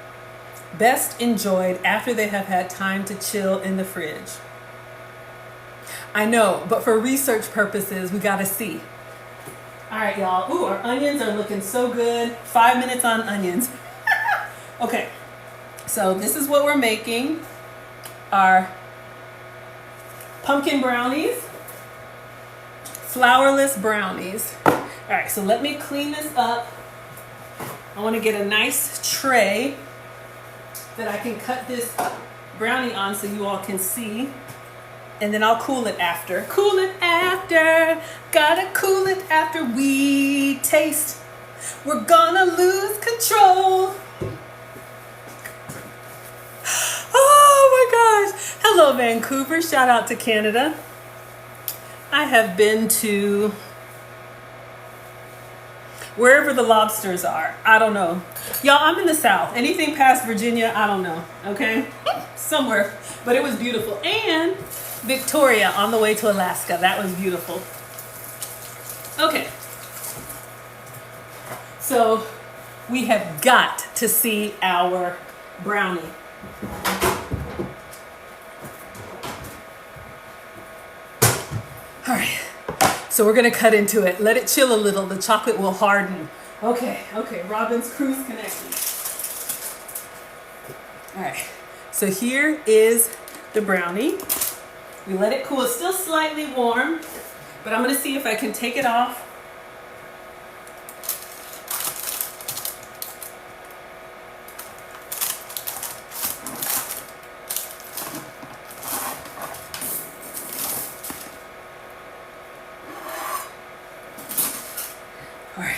Best enjoyed after they have had time to chill in the fridge. I know, but for research purposes, we gotta see. All right, y'all. Ooh, our onions are looking so good. 5 minutes on onions. Okay, so this is what we're making. Our pumpkin brownies, flourless brownies. All right, so let me clean this up. I want to get a nice tray that I can cut this brownie on so you all can see. And then I'll cool it after. Cool it after. Gotta cool it after we taste. We're gonna lose control. Oh my gosh. Hello, Vancouver. Shout out to Canada. I have been to wherever the lobsters are. I don't know. Y'all, I'm in the South. Anything past Virginia, I don't know. Okay? Somewhere. But it was beautiful. And Victoria on the way to Alaska. That was beautiful. Okay. So we have got to see our brownie. All right. So we're going to cut into it. Let it chill a little. The chocolate will harden. Okay. Robin's Cruise connected. All right. So here is the brownie. We let it cool. It's still slightly warm, but I'm going to see if I can take it off. All right.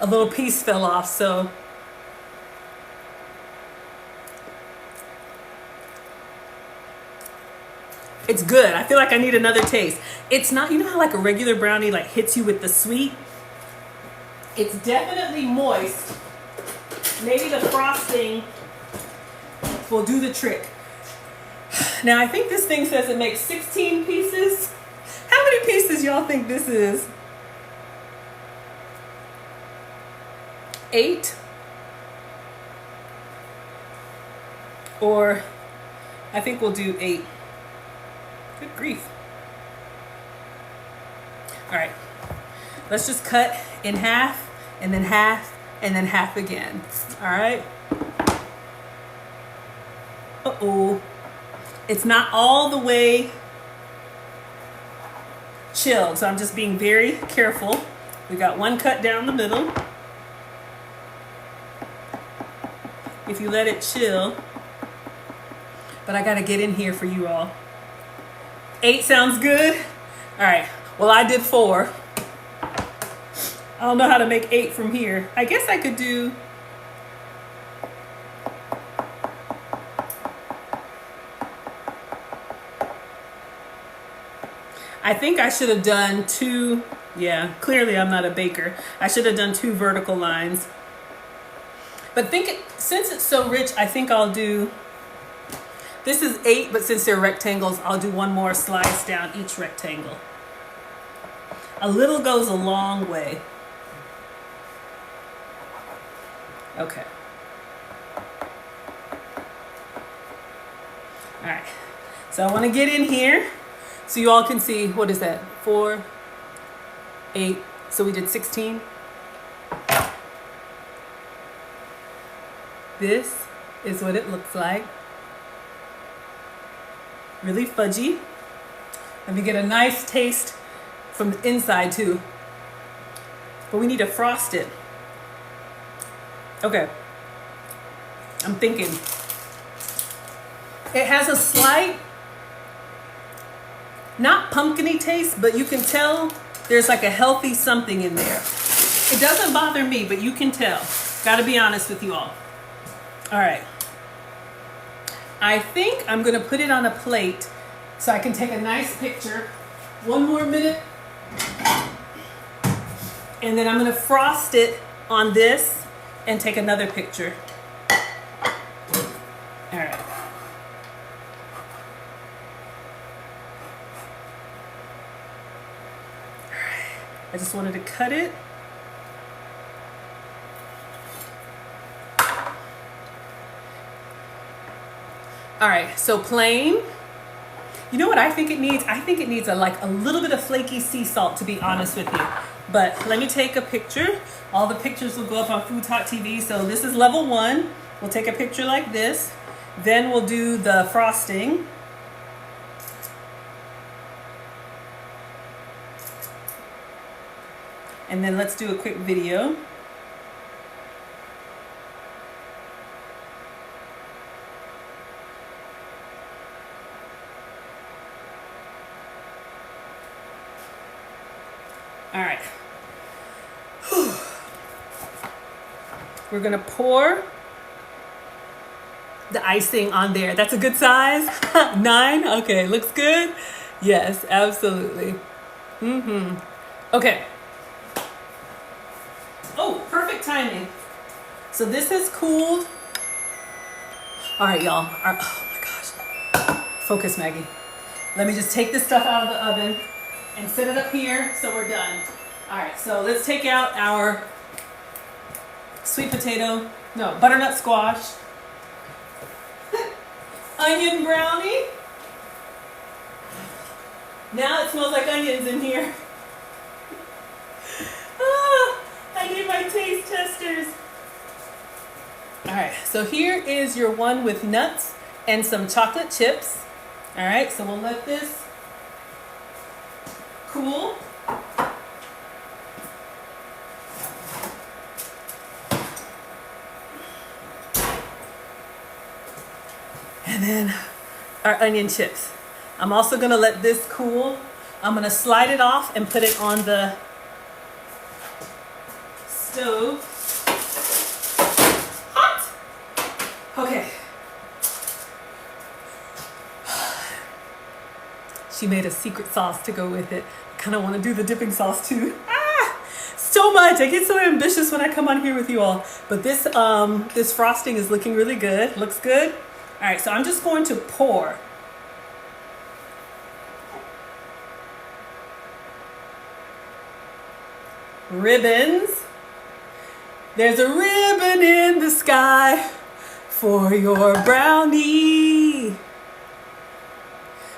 A little piece fell off, so it's good. I feel like I need another taste. It's not, you know how like a regular brownie like hits you with the sweet? It's definitely moist. Maybe the frosting will do the trick. Now I think this thing says it makes 16 pieces. How many pieces y'all think this is? 8? Or I think we'll do 8. Good grief. All right, let's just cut in half and then half and then half again. All right. Uh-oh. It's not all the way chilled, so I'm just being very careful. We got one cut down the middle. If you let it chill, but I gotta get in here for you all. 8 sounds good? All right, well I did 4. I don't know how to make 8 from here. I guess I could do, I think I should have done 2, yeah, clearly I'm not a baker. I should have done 2 vertical lines. But since it's so rich, I think I'll do, this is 8, but since they're rectangles, I'll do 1 more slice down each rectangle. A little goes a long way. Okay. All right. So I want to get in here so you all can see, what is that? 4, 8. So we did 16. This is what it looks like. Really fudgy. Let me get a nice taste from the inside too. But we need to frost it. Okay. I'm thinking. It has a slight, not pumpkin-y taste, but you can tell there's like a healthy something in there. It doesn't bother me, but you can tell. Gotta be honest with you all. All right. I think I'm gonna put it on a plate so I can take a nice picture. One more minute. And then I'm gonna frost it on this and take another picture. All right. I just wanted to cut it. All right, so plain. You know what I think it needs? I think it needs a little bit of flaky sea salt, to be honest with you. But let me take a picture. All the pictures will go up on FoodtokTV. So this is level 1. We'll take a picture like this. Then we'll do the frosting. And then let's do a quick video. All right. We're gonna pour the icing on there. That's a good size? 9? Okay, looks good? Yes, absolutely. Okay. Oh, perfect timing. So this has cooled. All right, y'all. Oh my gosh. Focus, Maggie. Let me just take this stuff out of the oven and set it up here so we're done. All right, so let's take out our butternut squash, onion brownie. Now it smells like onions in here. I need my taste testers. All right, so here is your one with nuts and some chocolate chips. All right, so we'll let this cool. And then our onion chips. I'm also gonna let this cool. I'm gonna slide it off and put it on the stove. Hot! Okay. She made a secret sauce to go with it. I kind of want to do the dipping sauce too. So much. I get so ambitious when I come on here with you all. But this this frosting is looking really good. Looks good. All right, so I'm just going to pour. Ribbons. There's a ribbon in the sky for your brownie.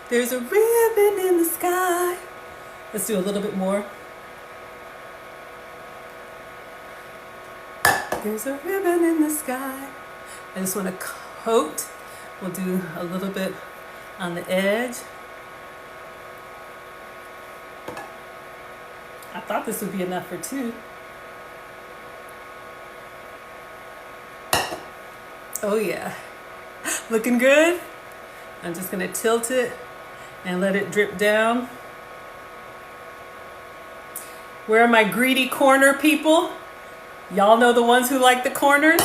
There's a ribbon in the sky. Let's do a little bit more. There's a ribbon in the sky. I just want to coat. We'll do a little bit on the edge. I thought this would be enough for 2. Oh yeah, looking good. I'm just gonna tilt it and let it drip down. Where are my greedy corner people? Y'all know the ones who like the corners?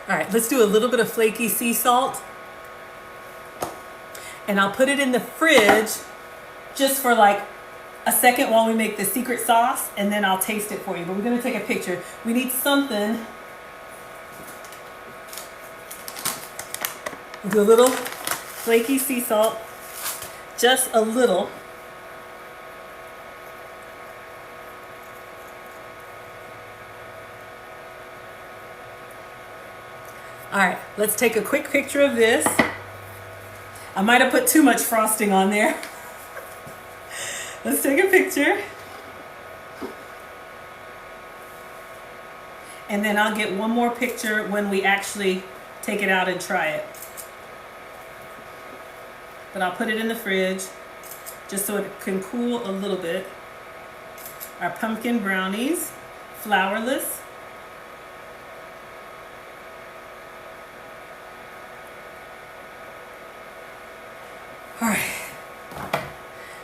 All right, let's do a little bit of flaky sea salt. And I'll put it in the fridge just for like a second while we make the secret sauce, and then I'll taste it for you. But we're gonna take a picture. We need something. We'll do a little flaky sea salt, just a little. All right, let's take a quick picture of this. I might have put too much frosting on there. Let's take a picture. And then I'll get one more picture when we actually take it out and try it. but I'll put it in the fridge just so it can cool a little bit. Our pumpkin brownies, flourless. All right.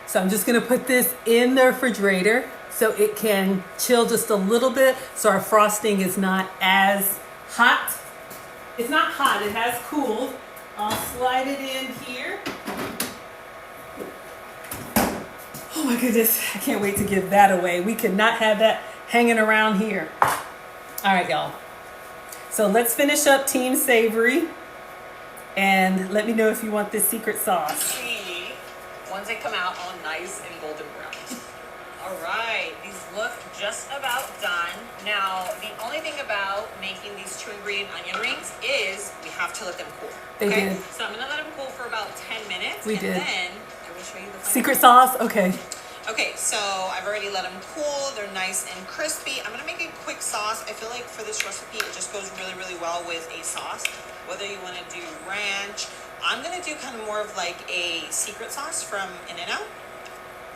So I'm just gonna put this in the refrigerator so it can chill just a little bit so our frosting is not as hot. It's not hot, it has cooled. I'll slide it in here. Oh my goodness, I can't wait to give that away. We cannot have that hanging around here. All right, y'all. So let's finish up Team Savory and let me know if you want this secret sauce. Once they come out all nice and golden brown. All right, these look just about done. Now, the only thing about making these 2-ingredient onion rings is we have to let them cool. They did. So I'm gonna let them cool for about 10 minutes. We did. And then I will show you the final Secret sauce, okay. Okay, so I've already let them cool. They're nice and crispy. I'm gonna make a quick sauce. I feel like for this recipe, it just goes really, really well with a sauce. Whether you wanna do ranch, I'm gonna do kind of more of like a secret sauce from In-N-Out.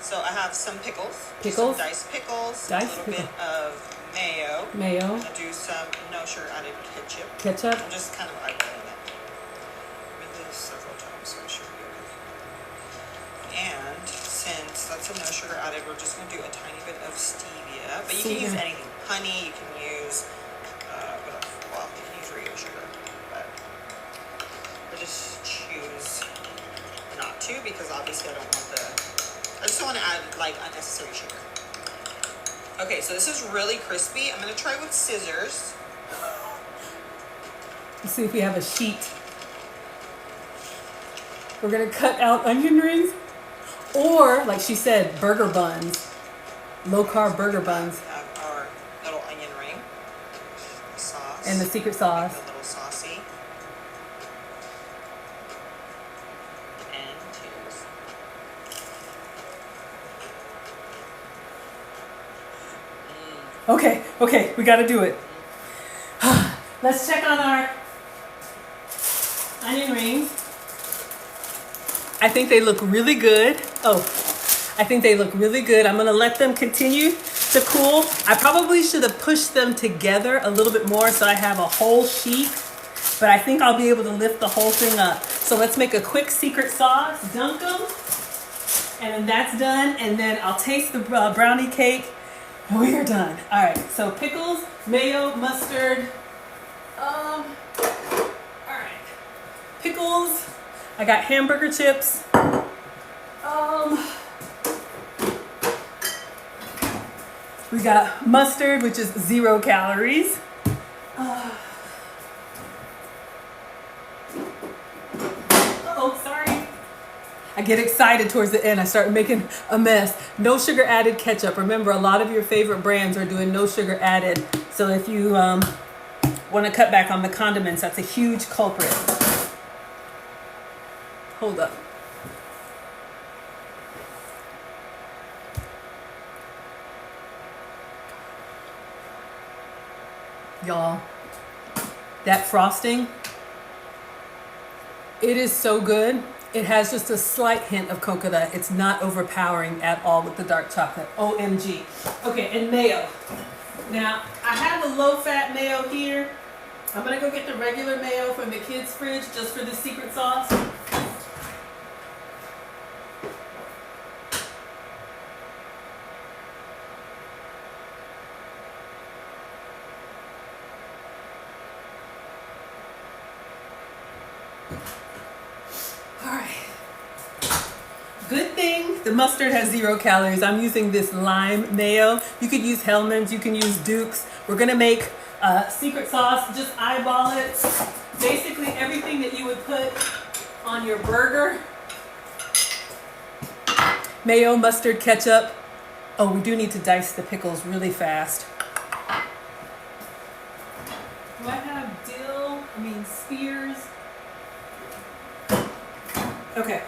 So I have some pickles. Pickles? Some diced pickles. Diced a little bit of mayo. Mayo. I'm gonna do some no sugar added ketchup. Ketchup. I'm just kind of eyeballing it. I've made this several times, so it should be okay. And since that's a no sugar added, we're just gonna do a tiny bit of stevia. But you can use anything. Honey, you can use what else? Well, you can use regular sugar. But I just choose not to because obviously I just don't want to add like unnecessary sugar. Okay, so this is really crispy. I'm gonna try with scissors. Let's see if we have a sheet. We're gonna cut out onion rings, or like she said, burger buns, low carb burger buns. We have our little onion ring, the sauce, and the secret sauce. Make it a little saucy. And cheers. Okay, we gotta do it. Let's check on our onion rings. I think they look really good. I think they look really good. I'm gonna let them continue to cool. I probably should have pushed them together a little bit more so I have a whole sheet, but I think I'll be able to lift the whole thing up. So let's make a quick secret sauce, dunk them, and then that's done. And then I'll taste the brownie cake. We are done. All right, so pickles, mayo, mustard. All right, pickles. I got hamburger chips. We got mustard, which is 0 calories. Sorry. I get excited towards the end. I start making a mess. No sugar added ketchup. Remember, a lot of your favorite brands are doing no sugar added. So if you want to cut back on the condiments, that's a huge culprit. Hold up. Y'all, that frosting, it is so good. It has just a slight hint of coconut. It's not overpowering at all with the dark chocolate. OMG. Okay, and mayo. Now, I have a low-fat mayo here. I'm gonna go get the regular mayo from the kids' fridge just for the secret sauce. All right. Good thing the mustard has 0 calories. I'm using this lime mayo. You could use Hellman's, you can use Duke's. We're gonna make secret sauce, just eyeball it. Basically everything that you would put on your burger. Mayo, mustard, ketchup. Oh, we do need to dice the pickles really fast. Do I have spears? Okay.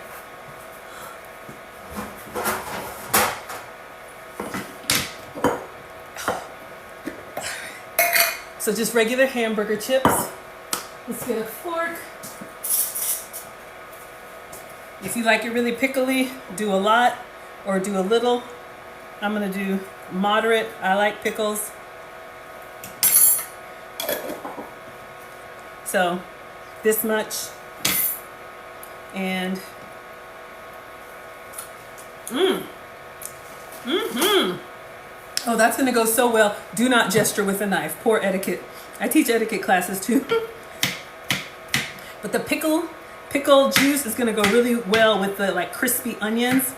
So just regular hamburger chips. Let's get a fork. If you like it really pickly, do a lot or do a little. I'm gonna do moderate. I like pickles. So this much. And oh, that's gonna go so well. Do not gesture with a knife. Poor etiquette. I teach etiquette classes too. But the pickle juice is gonna go really well with the like crispy onions.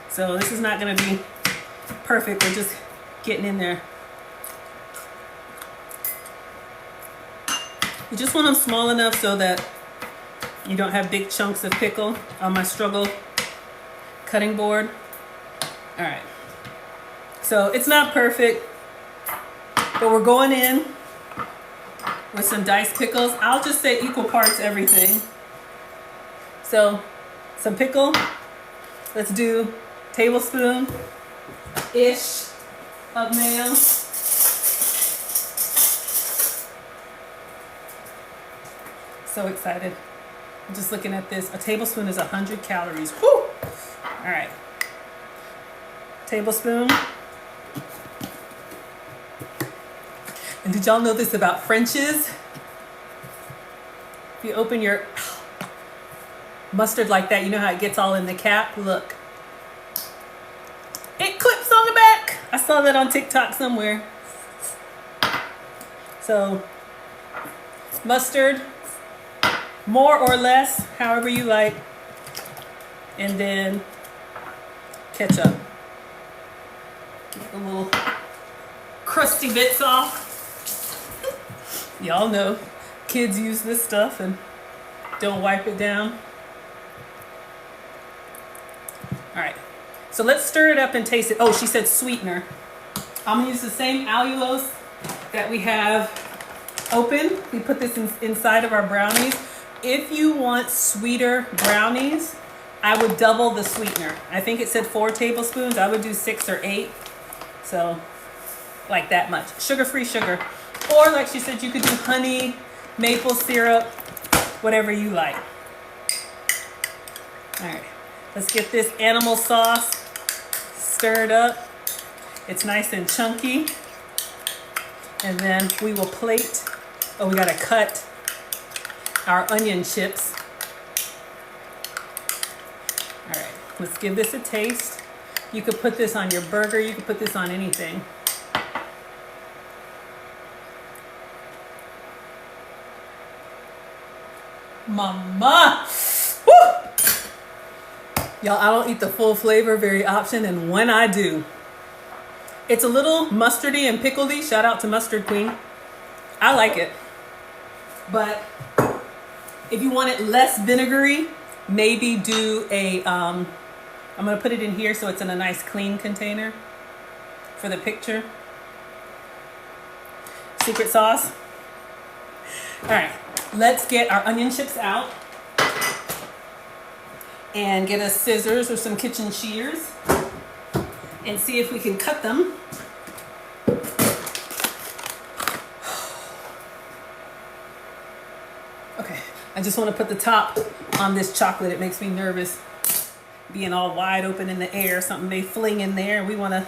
So this is not gonna be perfect. We're just getting in there. You just want them small enough so that you don't have big chunks of pickle on my struggle cutting board. All right. So it's not perfect, but we're going in with some diced pickles. I'll just say equal parts everything. So some pickle. Let's do tablespoon-ish of mayo. So excited. I'm just looking at this. A tablespoon is 100 calories. Whew! All right. Tablespoon. And did y'all know this about French's? If you open your mustard like that, you know how it gets all in the cap? Look. It clips on the back. I saw that on TikTok somewhere. So, mustard. More or less, however you like. And then ketchup. Get the little crusty bits off. Y'all know kids use this stuff and don't wipe it down. All right, so let's stir it up and taste it. Oh, she said sweetener. I'm gonna use the same allulose that we have open. We put this inside of our brownies. If you want sweeter brownies, I would double the sweetener. I think it said 4 tablespoons. I would do 6 or 8. So, like that much. Sugar-free sugar. Or like she said, you could do honey, maple syrup, whatever you like. All right, let's get this animal sauce stirred up. It's nice and chunky. And then we will plate. Oh, we gotta cut our onion chips. All right, let's give this a taste. You could put this on your burger. You could put this on anything. Mama! Woo! Y'all, I don't eat the full flavor very often, and when I do, it's a little mustardy and pickledy. Shout out to Mustard Queen. I like it. But if you want it less vinegary, maybe do a, I'm going to put it in here so it's in a nice clean container for the picture. Secret sauce. All right, let's get our onion chips out and get us scissors or some kitchen shears and see if we can cut them. Okay, I just want to put the top on this chocolate. It makes me nervous being all wide open in the air. Something may fling in there. We want to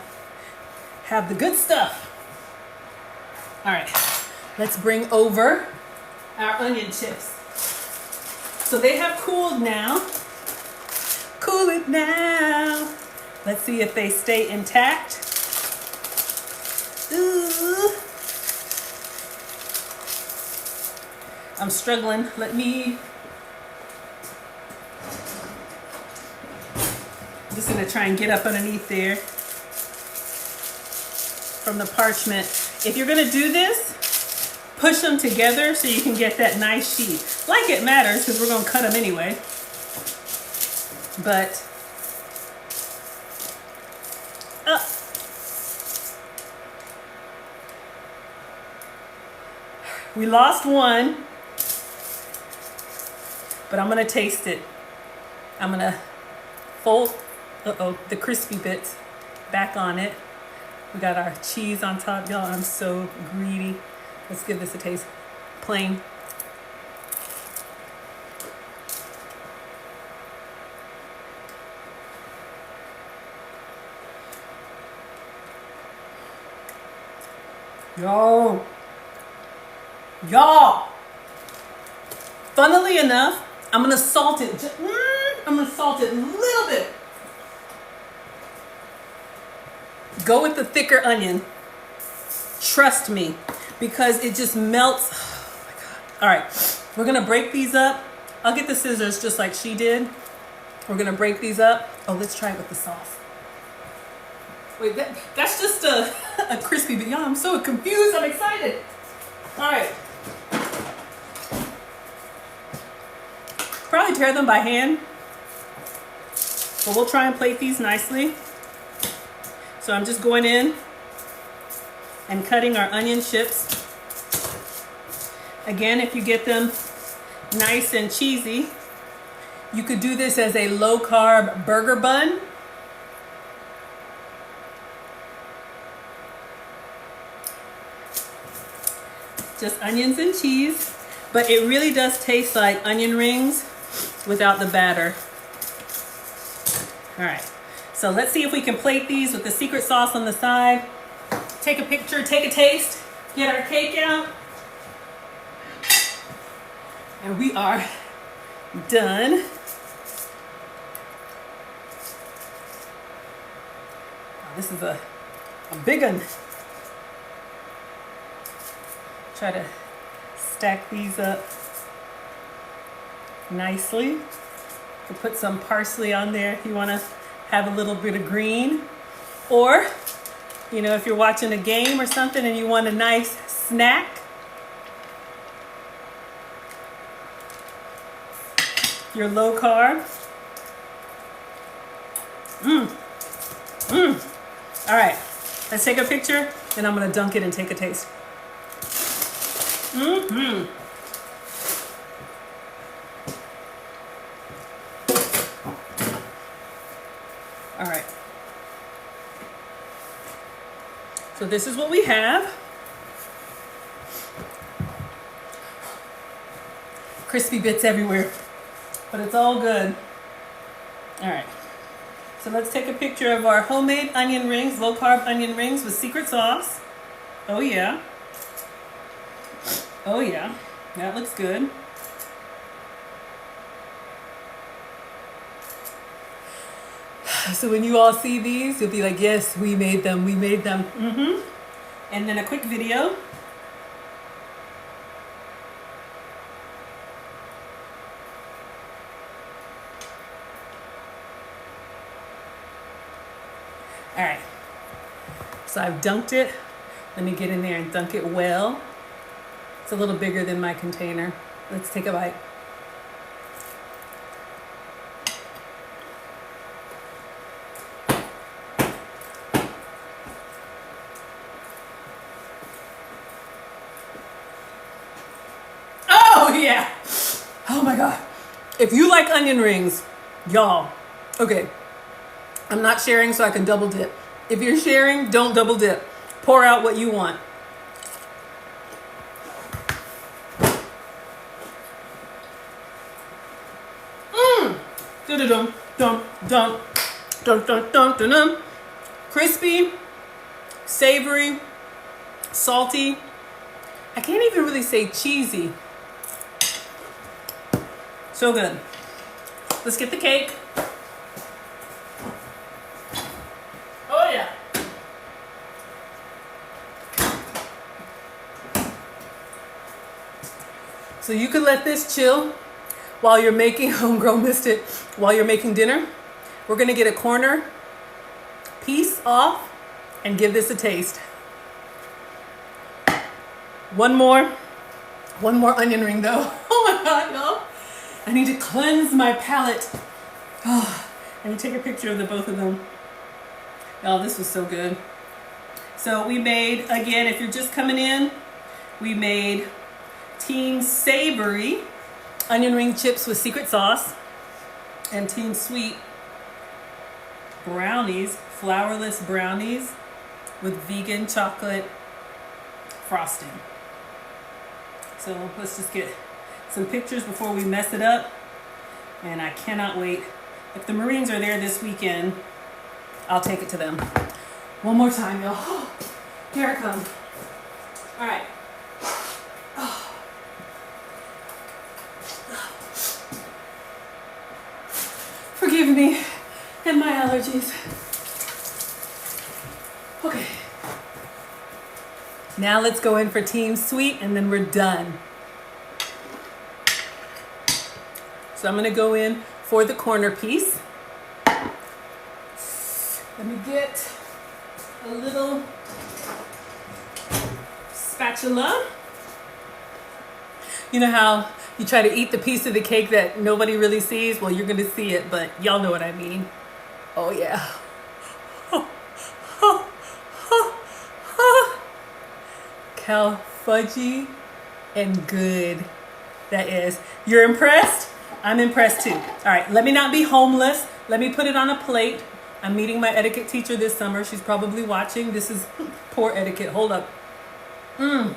have the good stuff. All right, let's bring over our onion chips. So they have cooled now. Cool it now. Let's see if they stay intact. Ooh. I'm struggling. I'm just gonna try and get up underneath there from the parchment. If you're gonna do this, push them together so you can get that nice sheet. Like it matters because we're gonna cut them anyway. But, we lost one. But I'm gonna taste it. I'm gonna fold, the crispy bits back on it. We got our cheese on top. Y'all, I'm so greedy. Let's give this a taste. Plain. Yo. Y'all. Funnily enough, I'm gonna salt it. I'm gonna salt it a little bit. Go with the thicker onion. Trust me, because it just melts. Oh my God. All right, we're gonna break these up. I'll get the scissors just like she did. We're gonna break these up. Oh, let's try it with the sauce. Wait, that's just a crispy, but y'all, I'm so confused. I'm excited. All right. Probably tear them by hand, but we'll try and plate these nicely. So I'm just going in and cutting our onion chips. Again, if you get them nice and cheesy, you could do this as a low-carb burger bun. Just onions and cheese, but it really does taste like onion rings without the batter. All right, so let's see if we can plate these with the secret sauce on the side. Take a picture, take a taste, get our cake out. And we are done. Oh, this is a big one. Try to stack these up nicely. We'll put some parsley on there if you want to have a little bit of green. Or, you know, if you're watching a game or something and you want a nice snack, your low carb. All right, let's take a picture and I'm gonna dunk it and take a taste. All right. So this is what we have. Crispy bits everywhere, but it's all good. All right. So let's take a picture of our homemade onion rings, low carb onion rings with secret sauce. Oh yeah. Oh yeah, that looks good. So when you all see these, you'll be like, yes, we made them, we made them. And then a quick video. All right, so I've dunked it. Let me get in there and dunk it well. It's a little bigger than my container. Let's take a bite. Oh yeah. Oh my God. If you like onion rings, y'all, okay, I'm not sharing so I can double dip. If you're sharing, don't double dip. Pour out what you want. Dum dum dum dum dum dum dum. Crispy, savory, salty. I can't even really say cheesy. So good. Let's get the cake. Oh yeah. So you can let this chill while you're making, homegirl missed it, while you're making dinner. We're gonna get a corner piece off and give this a taste. One more onion ring though. Oh my God, y'all. I need to cleanse my palate. Oh, I need to take a picture of the both of them. Oh, this was so good. So we made, again, if you're just coming in, we made Team Savory onion ring chips with secret sauce and Team Sweet brownies, flourless brownies with vegan chocolate frosting. So let's just get some pictures before we mess it up. And I cannot wait. If the Marines are there this weekend, I'll take it to them. One more time, y'all. Here I come. All right. Forgive me and my allergies. Okay. Now let's go in for team sweet and then we're done. So I'm gonna go in for the corner piece. Let me get a little spatula. You know how you try to eat the piece of the cake that nobody really sees? Well, you're gonna see it, but y'all know what I mean. Oh yeah. How fudgy and good that is. You're impressed? I'm impressed too. All right, let me not be homeless. Let me put it on a plate. I'm meeting my etiquette teacher this summer. She's probably watching. This is poor etiquette. Hold up. I'm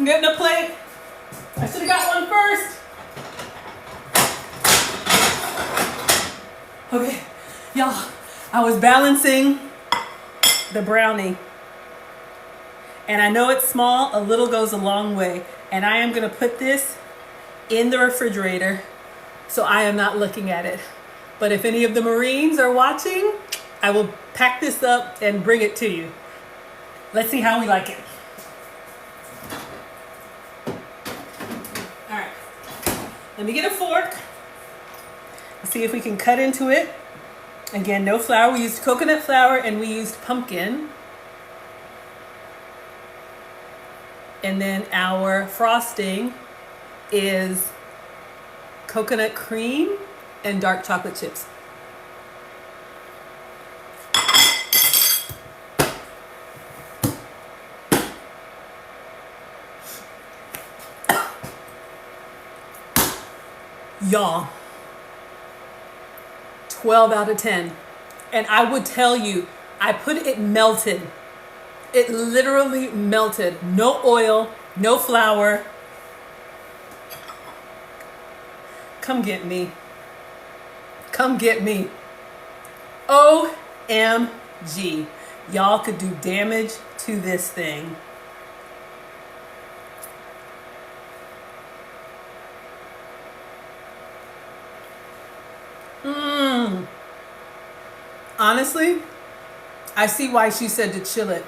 getting a plate. I should have got one first. Okay, y'all, I was balancing the brownie. And I know it's small, a little goes a long way. And I am gonna put this in the refrigerator so I am not looking at it. But if any of the Marines are watching, I will pack this up and bring it to you. Let's see how we like it. All right, let me get a fork. Let's see if we can cut into it. Again, no flour. We used coconut flour and we used pumpkin. And then our frosting is coconut cream and dark chocolate chips. Y'all, 12 out of 10. And I would tell you, I put it melted. It literally melted. No oil, no flour. Come get me. Come get me. OMG. Y'all could do damage to this thing. Honestly, I see why she said to chill it.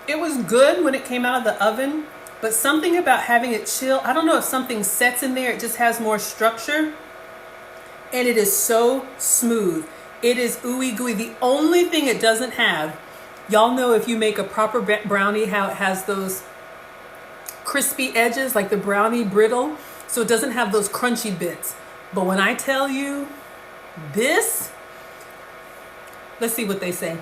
It was good when it came out of the oven, but something about having it chill, I don't know if something sets in there, it just has more structure. And it is so smooth. It is ooey gooey. The only thing it doesn't have, y'all know if you make a proper brownie, how it has those crispy edges, like the brownie brittle. So it doesn't have those crunchy bits. But when I tell you this, let's see what they say.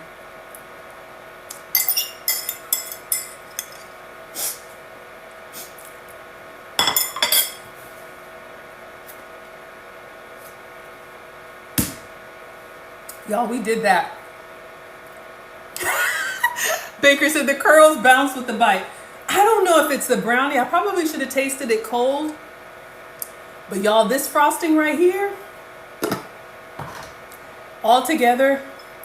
Y'all, we did that. Baker said the curls bounce with the bite. I don't know if it's the brownie. I probably should have tasted it cold. But y'all, this frosting right here, all together,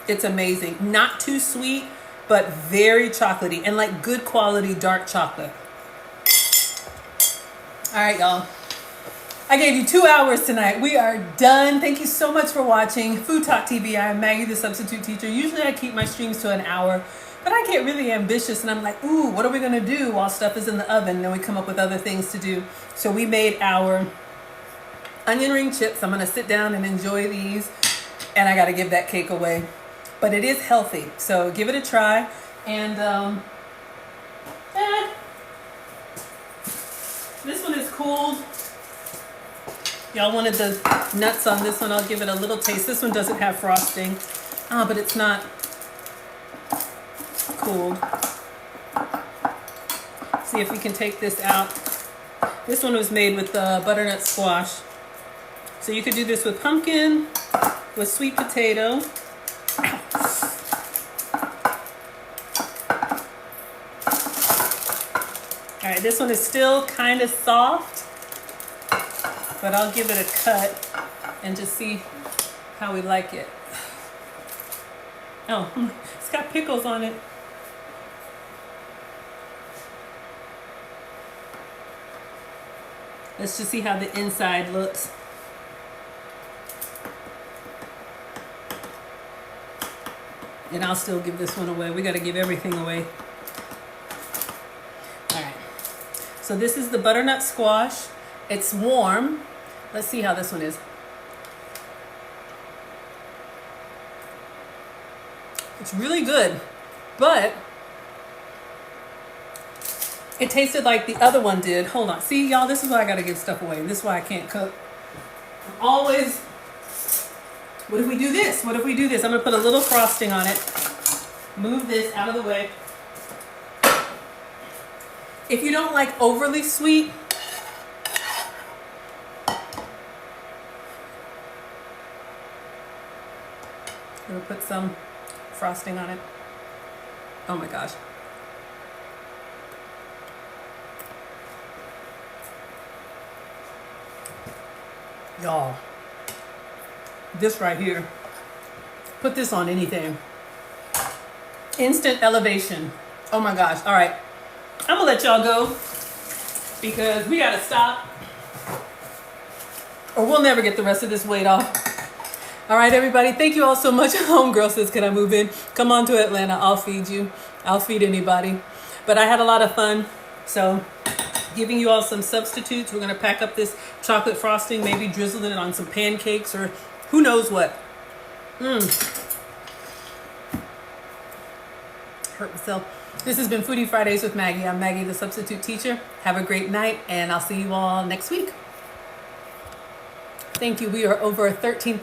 it's amazing. Not too sweet, but very chocolatey and like good quality dark chocolate. All right, y'all. I gave you 2 hours tonight. We are done. Thank you so much for watching FoodtokTV. I am Maggie the Substitute Teacher. Usually I keep my streams to an hour, but I get really ambitious and I'm like, ooh, what are we gonna do while stuff is in the oven? And then we come up with other things to do. So we made our onion ring chips. I'm gonna sit down and enjoy these, and I gotta give that cake away. But it is healthy, so give it a try. And this one is cooled. Y'all wanted the nuts on this one. I'll give it a little taste. This one doesn't have frosting, but it's not cooled. See if we can take this out. This one was made with butternut squash. So you could do this with pumpkin, with sweet potato. All right, this one is still kind of soft, but I'll give it a cut and just see how we like it. Oh, it's got pickles on it. Let's just see how the inside looks. And I'll still give this one away. We got to give everything away. All right. So this is the butternut squash. It's warm. Let's see how this one is. It's really good, but it tasted like the other one did. Hold on. See, y'all, this is why I got to give stuff away. This is why I can't cook. I'm always... What if we do this? What if we do this? I'm going to put a little frosting on it. Move this out of the way. If you don't like overly sweet, I'm going to put some frosting on it. Oh my gosh. Y'all. This right here, put this on anything. Instant elevation. Oh my gosh. All right, I'm gonna let y'all go because we gotta stop or we'll never get the rest of this weight off. All right, everybody, thank you all so much. Homegirl says, can I move in? Come on to Atlanta, I'll feed you. I'll feed anybody. But I had a lot of fun, so giving you all some substitutes. We're gonna pack up this chocolate frosting, maybe drizzle it on some pancakes or who knows what. Hurt myself. This has been Foodie Fridays with Maggie. I'm Maggie the Substitute Teacher. Have a great night, and I'll see you all next week. Thank you. We are over 13,000.